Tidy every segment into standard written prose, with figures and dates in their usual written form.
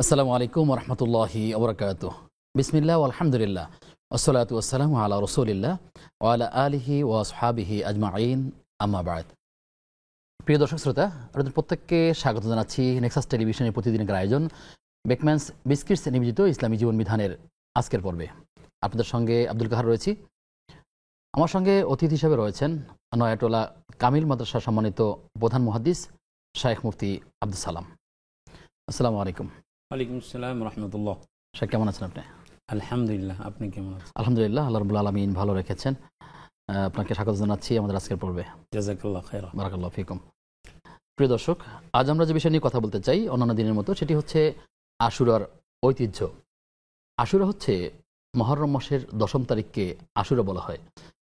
আসসালামু আলাইকুম রহমতুল্লাহি ওবরাকাতুহ। বিসমিল্লাহ আলহামদুলিল্লাহ ওসলাতু ওয়াসসালামু আলা রসুলিল্লাহ ওয়া আলা আলিহি ওয়া আসহাবিহি আজমাইন, আম্মা বাদ। প্রিয় দর্শক শ্রোতা, আপনাদের প্রত্যেককে স্বাগত জানাচ্ছি নেক্সাস টেলিভিশনের প্রতিদিনের আয়োজন বেকম্যানস বিস্কিটস নিবেদিত ইসলামী জীবন বিধানের আজকের পর্বে। আপনাদের সঙ্গে আব্দুল কাহার রয়েছি। আমার সঙ্গে অতিথি হিসেবে রয়েছেন নয়াটোলা কামিল মাদ্রাসা সম্মানিত প্রধান মুহাদ্দিস শাইখ মুফতি আব্দুল সালাম। আসসালামু আলাইকুম। ওয়ালাইকুম আসসালাম রহমতুল্লাহ। শাইখ, কেমন আছেন আপনি? আলহামদুলিল্লাহ, আপনি কেমন আছেন? আলহামদুলিল্লাহ, আল্লাহ রাব্বুল আলামিন ভালো রেখেছেন। আপনাকে স্বাগত জানাচ্ছি আমাদের আজকের পর্বে। জাযাকাল্লাহ খায়রা। বারাকাল্লাহু ফিকুম। প্রিয় দর্শক, আজ আমরা যে বিষয় নিয়ে কথা বলতে চাই অন্যান্য দিনের মতো, সেটি হচ্ছে আশুরার ঐতিহ্য। আশুরা হচ্ছে মুহররম মাসের 10ম তারিখকে আশুরা বলা হয়,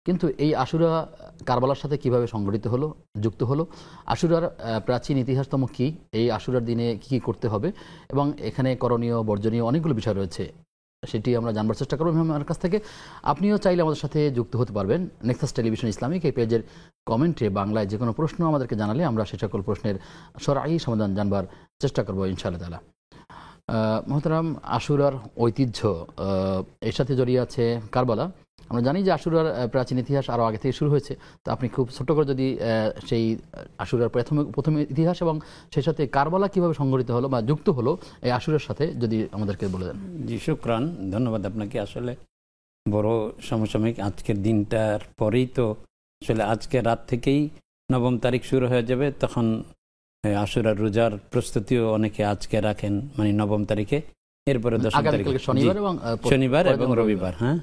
কিন্তু এই আশুরা কারবালার সাথে কিভাবে সংগঠিত হলো, যুক্ত হলো, আশুরার প্রাচীন ইতিহাসতম কি, এই আশুরার দিনে কি কি করতে হবে এবং এখানে করণীয় বর্জনীয় অনেকগুলো বিষয় রয়েছে, সেটি আমরা জানবার চেষ্টা করবো আমার কাছ থেকে। আপনিও চাইলে আমাদের সাথে যুক্ত হতে পারবেন। নেক্সাস টেলিভিশন ইসলামিক এই পেজের কমেন্টে বাংলায় যে কোনো প্রশ্ন আমাদেরকে জানালে আমরা সে সকল প্রশ্নের সরাই সমাধান জানবার চেষ্টা করবো ইনশাআল্লাহ তাআলা। মোহতারাম, আশুরার ঐতিহ্য, এর সাথে জড়িয়ে আছে কারবালা। আমরা জানি যে আশুরার প্রাচীন ইতিহাস আরও আগে থেকে শুরু হয়েছে, তো আপনি খুব ছোট্ট করে যদি সেই আশুরার প্রথম ইতিহাস এবং সেই সাথে কারবালা কিভাবে সংগঠিত হলো বা যুক্ত হলো এই আশুরার সাথে যদি আমাদেরকে বলে দেন। জি, শুকরান, ধন্যবাদ আপনাকে। আসলে বড় সমসাময়িক আজকের দিনটার পরেই তো আসলে আজকে রাত থেকেই 9ম তারিখ শুরু হয়ে যাবে, তখন আশুরার রোজার প্রস্তুতিও অনেকে আজকে রাখেন, মানে 9ম তারিখে, এরপরে 10ম তারিখে শনিবার এবং রবিবার। হ্যাঁ,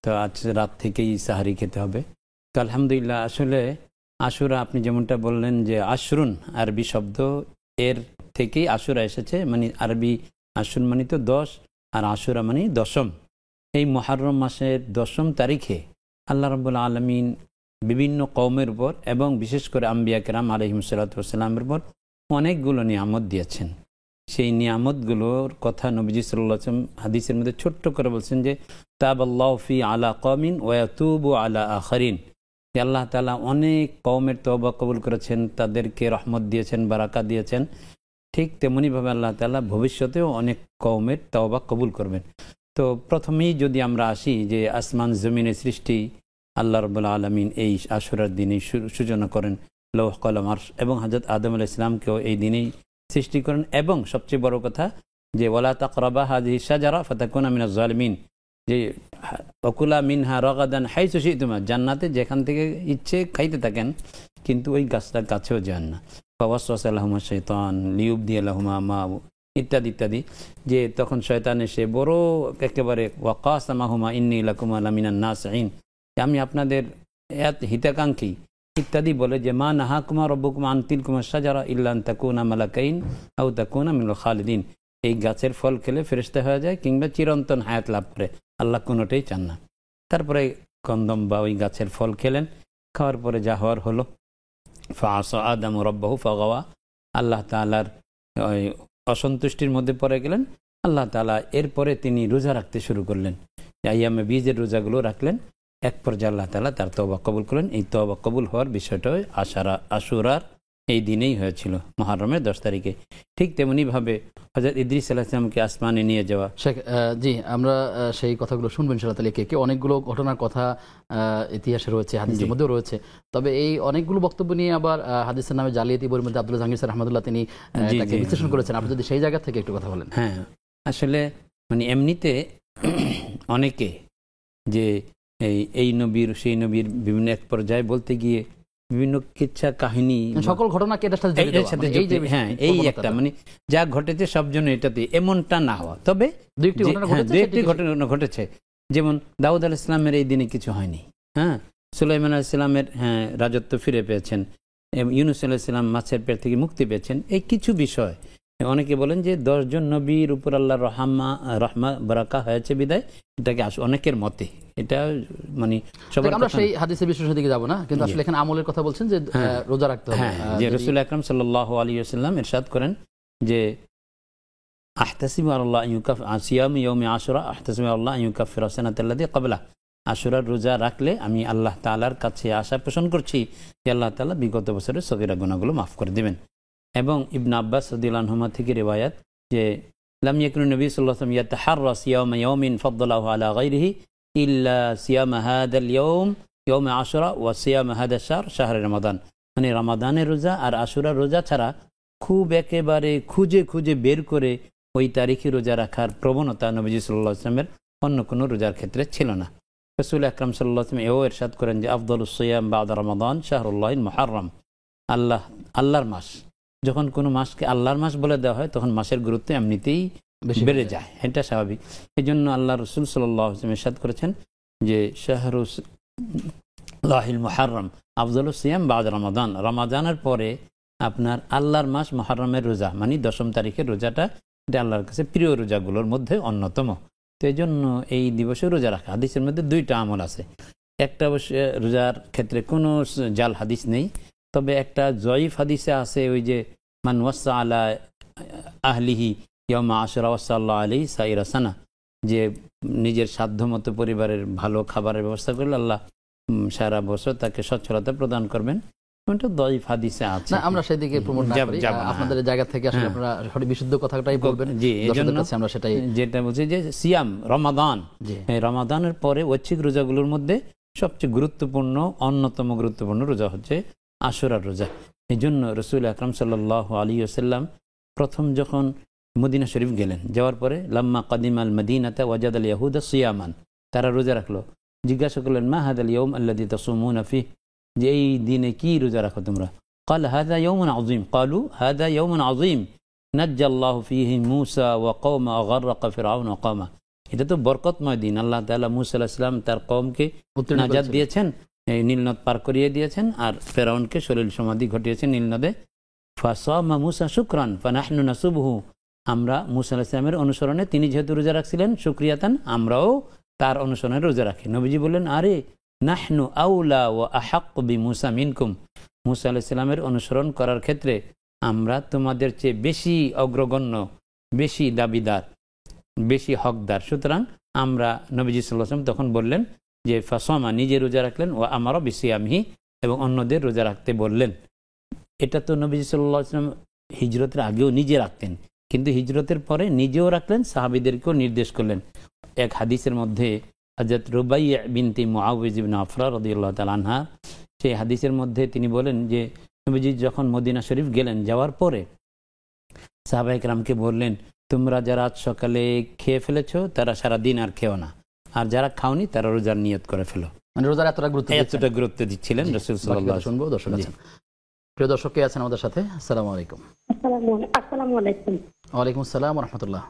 তো আজ রাত থেকেই সাহারি খেতে হবে। তো আলহামদুলিল্লাহ, আসলে আশুরা আপনি যেমনটা বললেন যে আশরুন আরবি শব্দ, এর থেকেই আশুরা এসেছে, মানে আরবি আশুন মানে তো 10 আর আশুরা মানে 10ম। এই মুহররম মাসের 10ম তারিখে আল্লাহ রাব্বুল আলামিন বিভিন্ন কওমের উপর এবং বিশেষ করে আম্বিয়া কেরাম আলাইহিমুস সালাতু ওয়াস সালামের উপর অনেকগুলো নিয়ামত দিয়েছেন। সেই নিয়ামতগুলোর কথা নবীজি সাল্লাল্লাহু আলাইহি ওয়াসাল্লাম হাদিসের মধ্যে ছোট্ট করে বলছেন যে তাবাল্লাহু ফি আলা কওমিন ওয়া ইয়াতুবু আলা আখারিন। আল্লাহ তাআলা অনেক কওমের তওবা কবুল করেছেন, তাদেরকে রহমত দিয়েছেন, বারাকাত দিয়েছেন। ঠিক তেমনিভাবে আল্লাহ তাআলা ভবিষ্যতেও অনেক কওমের তওবা কবুল করবেন। তো প্রথমেই যদি আমরা আসি যে আসমান জমিনের সৃষ্টি আল্লাহ রাব্বুল আলামিন এই আশুরার দিনেই সূচনা করেন, লৌহ কলম আরশ, এবং হযরত আদম আলাইহিস সালামকেও এই দিনেই সৃষ্টি করেন। এবং সবচেয়ে বড় কথা যে ওয়ালা তাকরাবা হাযিহি শাজারা ফাতাকুনা মিনাজ জালিমিন, যে ওকুলা মিনহা রাগাদান হাইসু শিতুমা, জান্নাতে যেখান থেকে ইচ্ছে খাইতে থাকেন, কিন্তু ওই গাছটার কাছেও যান না। ফাওয়াসওয়াসা লাহুমা শাইতান লিয়ুবদিয়া লাহুমা মা ইত্যাদি ইত্যাদি, যে তখন শয়তান এসে বড় একেবারে ওয়াকাসামাহুমা ইন্নী লাকুমা লামিনান নাসিন, আমি আপনাদের হিতাকাঙ্ক্ষী ইত্যাদি বলে, যে মা নাহাকুমা রব্বুকুমা আন তিলকুমা শাজারা ইল্লা আন তাকুনা মালাকাইন আও তাকুনা মিনাল খালিদিন। এই গাছের ফল খেলে ফেরেশতা হয়ে যায় কিংবা চিরন্তন হায়াত লাভ করে, আল্লাহ কোনোটাই চান না। তারপরে কন্দম বা ওই গাছের ফল খেলেন, খাওয়ার পরে যা হওয়ার হলো। ফাআসা আদামু রাব্বাহু ফাগাওয়া, আল্লাহ তাআলার অসন্তুষ্টির মধ্যে পড়ে গেলেন। আল্লাহ তাআলা এরপরে তিনি রোজা রাখতে শুরু করলেন, আইয়ামে বীজের রোজাগুলো রাখলেন। এক পর্যায়ে আল্লাহ তাআলা তার তওবা কবুল করলেন। এই তওবা কবুল হওয়ার বিষয়টা আশুরার এই দিনেই হয়েছিল, মুহররমের 10 তারিখে। ঠিক তেমনিভাবে হযরত ইদ্রিস আলাইহিস সালামকে আসমানে নিয়ে যাওয়া। জি, আমরা সেই কথাগুলো শুনবো ইনশাআল্লাহ তাআলা। কে অনেকগুলো ঘটনার কথা ইতিহাসে রয়েছে, হাদিসের মধ্যেও রয়েছে। তবে এই অনেকগুলো বক্তব্য নিয়ে আবার হাদিসের নামে জালিয়াতি বইয়ের মধ্যে আব্দুল জাহাঙ্গীর স্যার রাহমাতুল্লাহ তিনি তাকে বিশ্লেষণ করেছেন। আপনি যদি সেই জায়গা থেকে একটু কথা বলেন। হ্যাঁ, আসলে মানে এমনিতে অনেকে যে এই নবীর সেই নবীর বিভিন্ন এক পর্যায়ে বলতে গিয়ে বিভিন্ন কিচ্ছা কাহিনী সকল ঘটনাকে এটার সাথে হ্যাঁ, এই একটা মানে যা ঘটেছে সব জন্য এটাতে এমনটা না হওয়া, তবে দুই একটি ঘটনা ঘটেছে। যেমন দাউদ আলাইহিস সালামের এই দিনে কিছু হয়নি। হ্যাঁ, সুলাইমান আলাইহিস সালামের রাজত্ব ফিরে পেয়েছেন, ইউনূস আলাইহিস সালাম মাছের পেট থেকে মুক্তি পেয়েছেন। এই কিছু বিষয় অনেকে বলেন যে 10 জন নবীর উপর আল্লাহর রহমা বারাকা হয়েছে বিদায়, এটাকে অনেকের মতে এটা মানে সবার। আমরা সেই হাদিসের বিশ্লেষণের দিকে যাব না, কিন্তু আসলে এখানে আমলের কথা বলছেন যে রোজা রাখতে হবে। যে রাসূল আকরাম সাল্লাল্লাহু আলাইহি ওয়াসাল্লাম ইরশাদ করেন যে আহতাসিবু আল্লাহ সিয়াম ইয়াউমি আশুরা আহতাসিবু আল্লাহ ইউকাফিরা সানাতাল্লাযী ক্বাবলা, আশুরার রোজা রাখলে আমি আল্লাহ তাআলার কাছে আশা পোষণ করছি যে আল্লাহ তাআলা বিগত বছরের সগীরা গুনাহগুলো মাফ করে দিবেন। এবং ইবনে আব্বাস রাদিয়াল্লাহু আনহুমা থেকে রিওয়ায়াত যে লাম ইয়াকুন নবী সাল্লাল্লাহু আলাইহি ওয়াসাল্লাম ইয়াতাহাররা সিয়ামা ইয়াউমিন ফাদ্দালাহু আলা গায়রিহি ইল্লা সিয়ামা হাদাল ইয়াউম ইয়াউম আশুরা ওয়া সিয়ামা হাদা শাহর শাহর রমাদান। মানে রমাদানের রোজা আর আশুরার রোজা ছাড়া খুব একেবারে খুঁজে খুঁজে বের করে ওই তারিখে রোজা রাখার প্রবণতা নবীজি সাল্লাল্লাহু আলাইহি ওয়াসাল্লামের অন্য কোনো রোজার ক্ষেত্রে ছিল না। রাসূল আকরাম সাল্লাল্লাহু আলাইহি ওয়াসাল্লাম এও ইরশাদ করেন যে আফদালুস সিয়াম বা'দা রমাদান শাহরুল্লাহিল মুহাররম। আল্লাহর মাস, যখন কোনো মাসকে আল্লাহর মাস বলে দেওয়া হয় তখন মাসের গুরুত্ব এমনিতেই বেড়ে যায়, এটা স্বাভাবিক। এই জন্য আল্লাহ রসুল সাল্লাল্লাহু আলাইহি ওয়াসাল্লাম ইরশাদ করেছেন যে শাহরুল্লাহিল মুহাররম আফদালুস সিয়াম বা'দা রমাদান, রমাদানের পরে আপনার আল্লাহর মাস মুহররমের রোজা মানে 10 তারিখের রোজাটা, এটা আল্লাহর কাছে প্রিয় রোজাগুলোর মধ্যে অন্যতম। তো এই জন্য এই দিবসে রোজা রাখা, হাদিসের মধ্যে 2টা আমল আছে। একটা অবশ্য রোজার ক্ষেত্রে কোনো জাল হাদিস নেই, তবে একটা জয়ীফ হাদিসে আছে ওই যে মান ওয়াসা আলা আহলিহি ইয়াউমা আশুরা ওয়াসাল্লাহু আলাইহি সাইরা সানা, যে নিজের সাধ্যমতো পরিবারের ভালো খাবারের ব্যবস্থা করলে আল্লাহ সারা বছর তাকে সচ্ছলতা প্রদান করবেন। এটা জয়ীফ হাদিসে আছে, আমরা সেদিকে প্রমোট না করি, আপনাদের জায়গা থেকে আসলে আপনারা সঠিক বিশুদ্ধ কথাটাই বলবেন। জি, এজন্য আমরা সেটাই যেটা বলছি যে সিয়াম রমাদান, এই রমাদানের পরে ঐচ্ছিক রোজাগুলোর মধ্যে সবচেয়ে গুরুত্বপূর্ণ অন্যতম গুরুত্বপূর্ণ রোজা হচ্ছে আশুরার রোজা। এই জন্য রাসূল আকরাম সাল্লাল্লাহু আলাইহি ওয়াসাল্লাম প্রথম যখন মদিনা শরীফ গেলেন, যাওয়ার পরে লাম্মা কাদিমাল মদিনাতা ওয়াজাদাল ইয়াহুদা সিয়ামান, তারা রোজা রাখলো। জিজ্ঞাসা করলেন মা হাদাল ইয়াউম আল্লাযী তাসুমুনা ফিহি, যে এই দিনে কি রোজা রাখো তোমরা? ক্বাল হাযা ইয়াউমুন আযীম, ক্বালু হাযা ইয়াউমুন আযীম নাজ্জাল্লাহু ফীহি মূসা ওয়া কওমা ওয়া গাররাকা ফিরআউন ওয়া কওমা। এটা তো বরকতময় দিন, আল্লাহ তাআলা মূসা আলাইহিস সালাম তার কওমকে নাজাত দিয়েছেন, এই নীলনদ পার করিয়ে দিয়েছেন, আর ফেরাউনকে সলিল সমাধি ঘটিয়েছেন নীলনদে। ফাসামা মূসা শুকরান ফানাহনু নাসুবহু, আমরা মূসা আলাইহিস সালামের অনুসরণে, তিনি যেহেতু রোজা রাখছিলেন শুকরিয়াতান, আমরাও তার অনুসরণে রোজা রাখি। নবীজি বললেন আরে নাহনু আউলা ওয়া আহাক্কু বিমূসা মিনকুম, মূসা আলাইহিস সালামের অনুসরণ করার ক্ষেত্রে আমরা তোমাদের চেয়ে বেশি অগ্রগণ্য, বেশি দাবিদার, বেশি হকদার। সুতরাং আমরা, নবীজি সাল্লাল্লাহু আলাইহি ওয়াসাল্লাম তখন বললেন যে ফাসামা, নিজে রোজা রাখলেন, ও আমারও বিসিয়ামহি, এবং অন্যদের রোজা রাখতে বললেন। এটা তো নবীজি সাল্লাল্লাহু আলাইহি ওয়াসাল্লাম হিজরতের আগেও নিজে রাখতেন, কিন্তু হিজরতের পরে নিজেও রাখলেন, সাহাবীদেরকেও নির্দেশ করলেন। এক হাদিসের মধ্যে হযরত রুবাইয়া বিনতি মুআউযিজ ইবনে আফরা রাদিয়াল্লাহু তাআলা আনহা, সেই হাদিসের মধ্যে তিনি বলেন যে নবীজি যখন মদিনা শরীফ গেলেন, যাওয়ার পরে সাহাবায়ে কেরামকে বললেন তোমরা যারা আজ সকালে খেয়ে ফেলেছো তারা সারা দিন আর খেও না, আর যারা খাওনি তারা রোজার নিয়ত করে ফেলো। মানে রোজার এতটা গুরুত্ব দিচ্ছিলেন রাসূল সাল্লাল্লাহু আলাইহি ওয়াসাল্লাম। শুনবো দর্শক আছেন, প্রিয় দর্শক কে আছেন আমাদের সাথে? আসসালামু আলাইকুম। আসসালামু আলাইকুম। ওয়ালাইকুম আসসালাম ওয়া রাহমাতুল্লাহ।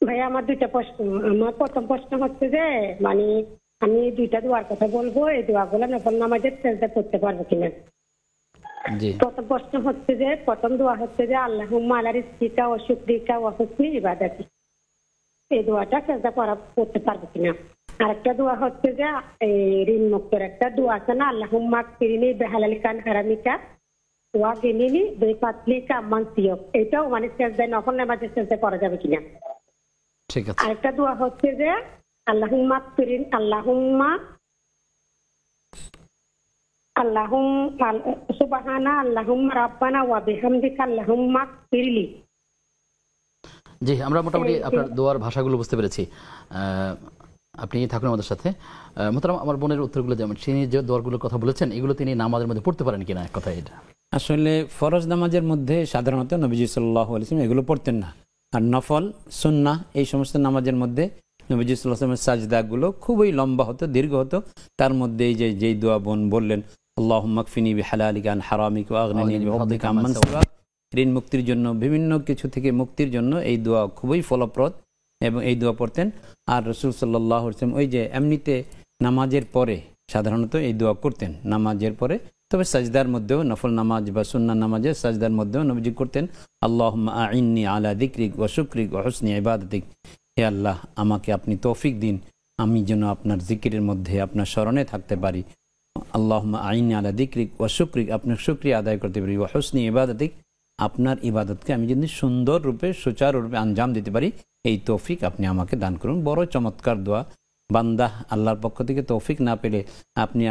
ভাই আমার 2টা প্রশ্ন। আমার প্রথম প্রশ্ন হচ্ছে যে মানে আমি 2টা দোয়ার কথা বলবো, এই দোয়াগুলো নফল নামাজের সেজদা করতে পারবো কিনা। জি। প্রথম প্রশ্ন হচ্ছে যে, প্রথম দোয়া হচ্ছে যে আল্লাহুম্মা আলা রিজকিকা ওয়া শুকরিকা ওয়া হুসনি ইবাদাতি, এই দোয়াটা সেজদা করতে পারবো কিনা। আরেকটা দোয়া হচ্ছে যে ঋণ মুক্তর একটা দোয়া আছে না, আল্লাহুম্মা কিরিনি বিহালালিকা আন হারামিকা ওয়া গিনিনি বিফাদলিকা আম্মান সিয়ক, এটাও মানে সেজদা নফল নামাজের সেজদা করা যাবে কিনা। ঠিক আছে। আরেকটা দোয়া হচ্ছে যে আল্লাহুম্মা কিরিন আল্লাহুম্মা সুবহানা আল্লাহুম্মা রাব্বানা ওয়া বিহামদিকা আল্লাহুম্মা কিরলি। জি, আমরা মোটামুটি আপনার দোয়ার ভাষাগুলো বুঝতে পেরেছি। আপনি থাকুন আমাদের সাথে। মোহতারাম, আমার বোনের উত্তরগুলো যেমন তিনি যে দোয়াগুলোর কথা বলেছেন এগুলো তিনি নামাজের মধ্যে পড়তে পারেন কিনা, কথা এটা। আসলে ফরজ নামাজের মধ্যে সাধারণত নবীজি সাল্লাল্লাহু আলাইহি ওয়াসাল্লাম এগুলো পড়তেন না, আর নফল সুন্নাহ এই সমস্ত নামাজের মধ্যে নবীজি সাল্লাল্লাহু আলাইহি ওয়াসাল্লামের সাজদাগুলো খুবই লম্বা হতো, দীর্ঘ হতো। তার মধ্যে এই যেই দোয়া বোন বললেন আল্লাহুম্মা কফিনি বিহালালিকা আন হারামিকা ওয়া আগনিনি বিফদলিকা আম্মান সিওয়াক, ঋণ মুক্তির জন্য, বিভিন্ন কিছু থেকে মুক্তির জন্য এই দোয়া খুবই ফলপ্রদ, এবং এই দোয়া পড়তেন। আর রাসূল সাল্লাল্লাহু আলাইহি ওয়াসাল্লাম ওই যে এমনিতে নামাজের পরে সাধারণত এই দোয়া করতেন নামাজের পরে, তবে সাজদার মধ্যেও, নফল নামাজ বা সুন্নাহ নামাজে সাজদার মধ্যেও নবীজি করতেন আল্লাহুম্মা আইন্নি আলা যিকরিক ওয়া শুকরিক ওয়া হুসনি ইবাদাতিক, হে আল্লাহ আমাকে আপনি তৌফিক দিন আমি যেন আপনার জিকিরের মধ্যে আপনার স্মরণে থাকতে পারি। আল্লাহুম্মা আইন্নি আলা যিকরিক ওয়া শুকরিক, আপনার শুকরিয়া আদায় করতে পারি, ওয়া হুসনি ইবাদাতিক, আপনার ইবাদতকে আমি যদি সুন্দর রূপে সুচারুরূপে আঞ্জাম দিতে পারি, এই তৌফিক আপনি আমাকে দান করুন। বড় চমৎকার দোয়া। বান্দা আল্লাহর পক্ষ থেকে তৌফিক না পেলে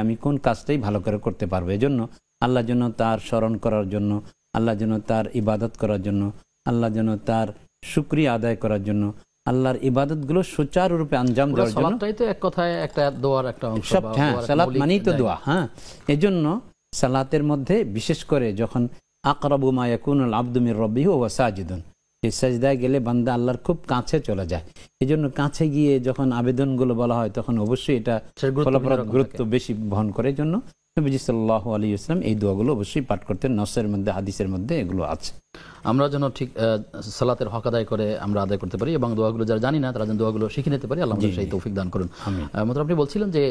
আমি কোন কাজটাই ভালো করে করতে পারবো। এজন্য আল্লাহ যেন তার স্মরণ করার জন্য, আল্লাহ যেন তার ইবাদত করার জন্য, আল্লাহ যেন তার শুকরিয়া আদায় করার জন্য, আল্লাহর ইবাদতগুলো সুচারুরূপে আঞ্জাম পুরো দেওয়ার জন্য। সালাতটাই তো এক কথায় একটা দোয়ার একটা অংশ সব, বা হ্যাঁ, দোয়ার একটা সালাত মৌলিক মানেই তো জায়গা। দোয়া। হ্যাঁ, এজন্য সালাতের মধ্যে বিশেষ করে যখন আকরাবু মা ইয়াকুনুল আবদু মির রাব্বিহি ওয়া সাজিদুন, এই সাজদায় গেলে বান্দা আল্লাহর খুব কাছে চলে যায়। এজন্য কাছে গিয়ে যখন আবেদনগুলো বলা হয় তখন অবশ্যই এটা সের গুরুত্ব ফলপ্রদ বিভিন্ন রকম গুরুত্ব থাকে। বেশি বহন করে। জন্য নবীজি সাল্লাল্লাহু আলাইহি ওয়াসাল্লাম এই দোয়াগুলো অবশ্যই পাঠ করতেন। নসের মধ্যে, হাদিসের মধ্যে এগুলো আছে। আমরা যেন ঠিক সালাতের হক আদায় করে আমরা আদায় করতে পারি এবং দোয়াগুলো যারা জানি না তারা যেন দোয়াগুলো শিখে নিতে পারি। আল্লাহ আমাদের সেই তৌফিক দান করুন। আমিন। মোতারাম আপনি বলছিলেন যে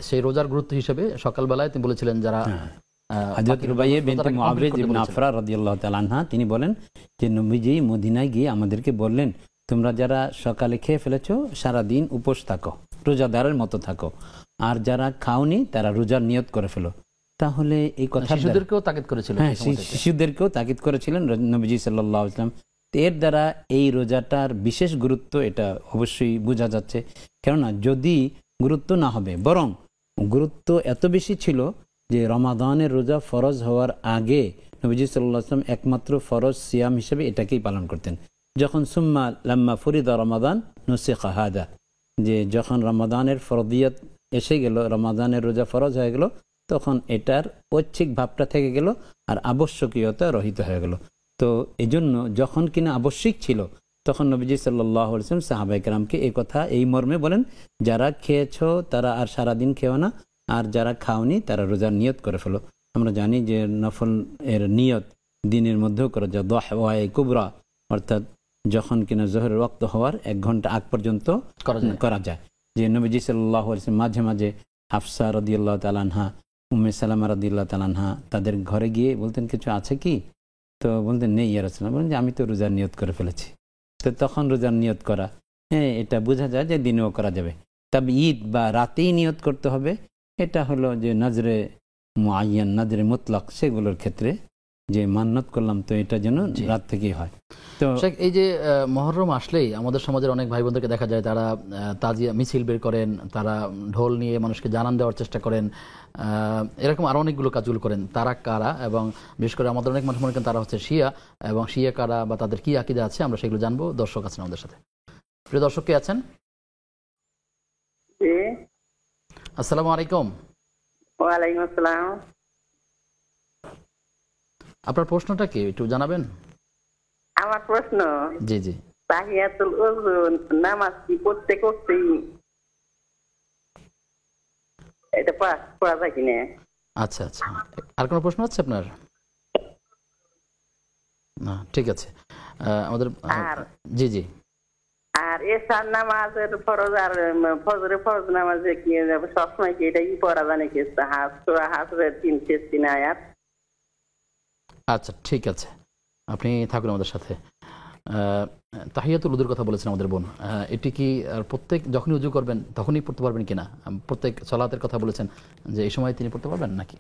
সেই রোজার গুরুত্ব হিসেবে সকালবেলায় তিনি বলেছিলেন যারা হযরত রুবাইয়া বিনতে মুআবিজ ইবনে আফরা রাদিয়াল্লাহু তাআলা আনহা তিনি বলেন যে নবীজি মদিনায় গিয়ে আমাদেরকে বললেন, তোমরা যারা সকালে খেয়ে ফেলেছো সারা দিন উপোস থাকো, রোজাদারের মতো থাকো, আর যারা খাওনি তারা রোজার নিয়ত করে ফেলো। তাহলে এই কথা শিশুদেরকেও তাকিদ করেছিল। হ্যাঁ, শিশুদেরকেও তাকিদ করেছিলেন নবীজি সাল্লাল্লাহু আলাইহি ওয়াসাল্লাম। এর দ্বারা এই রোজাটার বিশেষ গুরুত্ব এটা অবশ্যই বোঝা যাচ্ছে। কেননা যদি গুরুত্ব না হবে, বরং গুরুত্ব এত বেশি ছিল যে রমাদানের রোজা ফরজ হওয়ার আগে নবীজি সাল্লাল্লাহু আলাইহি ওয়াসাল্লাম একমাত্র ফরজ সিয়াম হিসেবে এটাকেই পালন করতেন। যখন সুম্মা লাম্মা ফরিদা রমাদান নুসিখা হাদা, যে যখন রমাদানের ফরদিয়ত এসে গেল, রমাদানের রোজা ফরজ হয়ে গেল, তখন এটার ঐচ্ছিক ভাবটা থেকে গেল আর আবশ্যকীয়তা রহিত হয়ে গেল। তো এজন্য যখন কিনা আবশ্যিক ছিল তখন নবীজি সাল্লাল্লাহু আলাইহি ওয়াসাল্লাম সাহাবায়ে কেরামকে এই কথা এই মর্মে বলেন, যারা খেয়েছো তারা আর সারাদিন খেও না, আর যারা খাওনি তারা রোজার নিয়ত করে ফেলো। আমরা জানি যে নফল এর নিয়ত দিনের মধ্যেও করা যায়, দুহা কুবরা, অর্থাৎ যখন কিনা জোহরের ওয়াক্ত হওয়ার 1 ঘন্টা আগ পর্যন্ত করা যায়। যে নবীজি সাল্লাল্লাহু আলাইহি ওয়াসাল্লাম মাঝে মাঝে হাফসা রাদিয়াল্লাহু তাআলা আনহা, উম্মে সালামা রাদিয়াল্লাহু তাআলা আনহা তাদের ঘরে গিয়ে বলতেন, কিছু আছে কি? তো বলতেন, নেই ইয়া রাসূলুল্লাহ। বলেন যে আমি তো রোজার নিয়ত করে ফেলেছি। তো তখন রোজার নিয়ত করা, হ্যাঁ, এটা বোঝা যায় যে দিনেও করা যাবে। তবে ঈদ বা রাতেই নিয়ত করতে হবে, এটা হলো যে নজরে মুআয়্যান, নজরে মুতলাক, সেগুলোর ক্ষেত্রে যে মান্নত করলাম তো এটা যেন রাত থেকেই হয়। তো এই যে মুহররম আসলেই আমাদের সমাজের অনেক ভাই বোনদেরকে দেখা যায় তারা তাজিয়া মিছিল বের করেন, তারা ঢোল নিয়ে মানুষকে জানান দেওয়ার চেষ্টা করেন, এরকম আরো অনেকগুলো কাজগুলো করেন। তারা কারা এবং বিশেষ করে আমাদের অনেক মানুষ মনে করেন তারা হচ্ছে শিয়া, এবং শিয়া কারা বা তাদের কি আকীদা আছে আমরা সেগুলো জানবো। দর্শক আছেন আমাদের সাথে। প্রিয় দর্শক কে আছেন? আসসালামু আলাইকুম। ওয়ালাইকুম আসসালাম। আপনার প্রশ্নটা কি একটু জানাবেন? আমার প্রশ্ন, জি জি, তাহিয়াতুল ওযু নামাজ কি পড়তে করতেই এটা পড়া যায় কিনা? আচ্ছা আচ্ছা, আর কোনো প্রশ্ন আছে আপনার? না, ঠিক আছে। আমাদের জি জি। আর এশার নামাজের ফরজ আর ফজরের ফরজ নামাজে কি সবসময় কি এটা পড়া যায় নাকি? সূরা হাসরের 3 আয়াত। আচ্ছা, ঠিক আছে, আপনি থাকুন আমাদের সাথে। তাহিয়াতুল উযুর কথা বলেছেন আমাদের বোন, এটি কি প্রত্যেক যখনই উযু করবেন তখনই পড়তে পারবেন কিনা? প্রত্যেক সালাতের কথা বলেছেন যে এই সময় তিনি পড়তে পারবেন নাকি?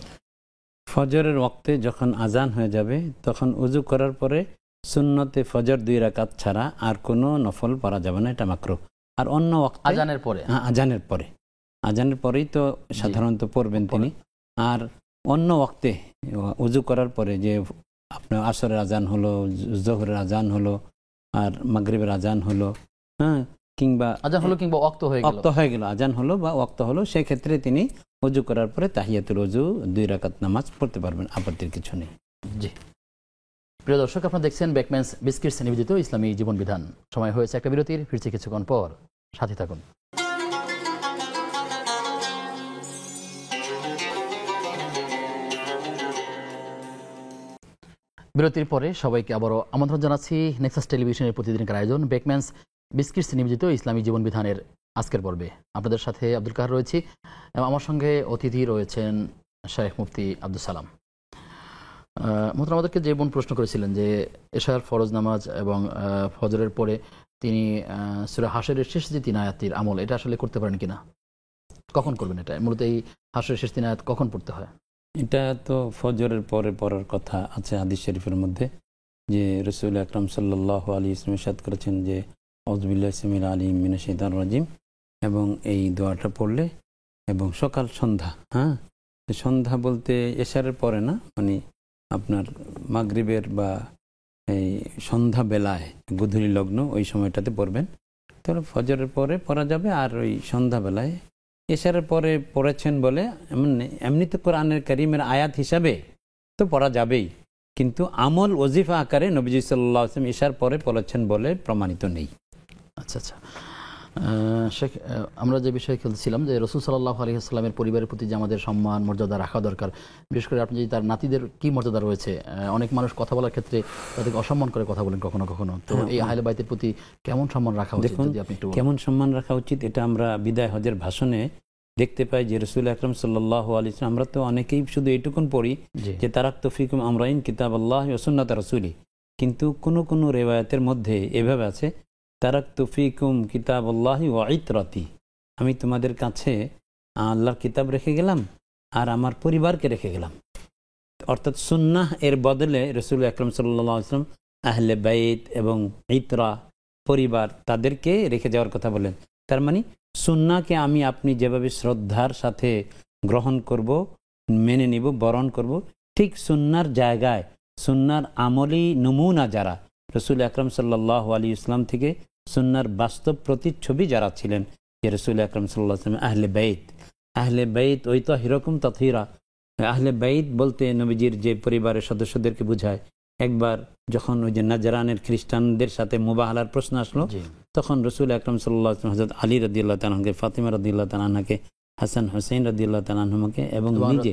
ফজরের ওয়াক্তে যখন আজান হয়ে যাবে তখন উযু করার পরে সুন্নতে ফজর 2 রাকাত ছাড়া আর কোনো নফল পড়া যাবে না, এটা মাকরুহ। আর অন্য ওয়াক্তে আজানের পরে, হ্যাঁ, আজানের পরেই তো সাধারণত পড়বেন তিনি। আর অন্য ওয়াক্তে উযু করার পরে যে আপনার আসরের আজান হলো, জোহরের আজান হলো, আর মাগরিবের আজান হলো, হ্যাঁ, কিংবা আজান হলো কিংবা ওয়াক্ত হয়ে গেল, আজান হলো বা ওয়াক্ত হলো, সেই ক্ষেত্রে তিনি উযু করার পরে তাহিয়াতুল ওযু 2 রাকাত নামাজ পড়তে পারবেন, আপত্তির কিছু নেই। জি। প্রিয় দর্শক, আপনারা দেখছেন বেকম্যানস বিস্কিটস নিবেদিত ইসলামী জীবন বিধান। সময় হয়েছে একটা বিরতির, ফিরছি কিছুক্ষণ পর, সাথে থাকুন। বিরতির পরে সবাইকে আবারও আমন্ত্রণ জানাচ্ছি নেক্সাস টেলিভিশনের প্রতিদিনকার আয়োজন বেকম্যানস বিস্কিটস নিবেদিত ইসলামী জীবন বিধানের আজকের পর্বে। আপনাদের সাথে আব্দুল কাহার রয়েছি এবং আমার সঙ্গে অতিথি রয়েছেন শেখ মুফতি আব্দুল সালাম। মোহতারাম, আমাদেরকে যে বোন প্রশ্ন করেছিলেন যে এশার ফরজ নামাজ এবং ফজরের পরে তিনি সূরা হাশরের শেষ যে 3 আয়াতের আমল, এটা আসলে করতে পারেন কিনা, কখন করবেন? এটা মূলত এই হাশরের শেষ 3 আয়াত কখন পড়তে হয়? এটা তো ফজরের পরে পড়ার কথা আছে হাদিস শরীফের মধ্যে, যে রাসূল আকরাম সাল্লাল্লাহু আলাইহি ওয়াসাল্লাম ইরশাদ করেছেন যে আউযু বিল্লাহি সামিল আলিম মিনাশ শাইতানির রাজিম, এবং এই দোয়াটা পড়লে, এবং সকাল সন্ধ্যা, হ্যাঁ, সন্ধ্যা বলতে এশারের পরে না, মানে আপনার মাগরিবের বা এই সন্ধ্যাবেলায় গোধূলি লগ্ন ওই সময়টাতে পড়বেন, তাহলে ফজরের পরে পড়া যাবে। আর ওই সন্ধ্যাবেলায় এশারের পরে পড়েছেন বলে এমনি তো কোরআনের কারীমের আয়াত হিসাবে তো পড়া যাবেই, কিন্তু আমল ওজিফা আকারে নবীজি সাল্লাল্লাহু আলাইহি ওয়াসাল্লাম এশার পরে পড়েছেন বলে প্রমাণিত নেই। আচ্ছা আচ্ছা শেখ, আমরা যে বিষয়ে খেলছিলাম যে রাসূল সাল্লাল্লাহু আলাইহি ওয়াসাল্লামের পরিবারের প্রতি যে আমাদের সম্মান মর্যাদা রাখা দরকার, বিশেষ করে আপনি যদি তার নাতিদের কি মর্যাদা রয়েছে, অনেক মানুষ কথা বলার ক্ষেত্রে তাদেরকে অসম্মান করে কথা বলেন কখনো কখনো, তো এই আহলে বাইতের প্রতি কেমন সম্মান রাখা উচিত যদি আপনি একটু বলেন। কেমন সম্মান রাখা উচিত এটা আমরা বিদায় হজের ভাষণে দেখতে পাই যে রাসূল আকরাম সাল্লাল্লাহু আলাইহি ওয়াসাল্লাম, আমরা তো অনেকেই শুধু এইটুকুন পড়ি যে তারাকতু ফিকুম আমরাইন কিতাবাল্লাহ ওয়া সুন্নাত রাসূলি, কিন্তু কোন রিওয়ায়াতের মধ্যে এভাবে আছে তারাকতু ফিকুম কিতাবাল্লাহি ওয়া ইতরাতি, আমি তোমাদের কাছে আল্লাহর কিতাব রেখে গেলাম আর আমার পরিবারকে রেখে গেলাম। অর্থাৎ সুন্নাহ এর বদলে রাসূল আকরাম সাল্লাল্লাহু আলাইহি ওয়াসাল্লাম আহলে বাইত এবং ইতরা পরিবার তাদেরকে রেখে যাওয়ার কথা বলেন। তার মানে সুন্নাহকে আমি আপনি যেভাবে শ্রদ্ধার সাথে গ্রহণ করব, মেনে নিব, বরণ করব, ঠিক সুন্নাহর জায়গায় সুন্নাহর আমলি নমুনা যারা রাসূল আকরাম সাল্লাল্লাহু আলাইহি ওয়াসাল্লাম থেকে সুন্নাহর বাস্তব প্রতিচ্ছবি যারা ছিলেন, যে রাসূল আকরাম সাল্লাল্লাহু আলাইহি ওয়াসাল্লাম আহলে বাইত ওই তো হিরকম তাথীরা। আহলে বাইত বলতে নবীজির যে পরিবারের সদস্যদেরকে বোঝায়। একবার যখন ওই যে নাজরানের খ্রিস্টানদের সাথে মুবাহালার প্রশ্ন আসলো, তখন রাসূল আকরাম সাল্লাল্লাহু আলাইহি ওয়াসাল্লাম হযরত আলী রাদিয়াল্লাহু তাআলা আনহুকে, ফাতিমা রাদিয়াল্লাহু তাআলা আনহাকে, হাসান হুসাইন রাদিয়াল্লাহু তাআলা আনহুকে এবং নিজে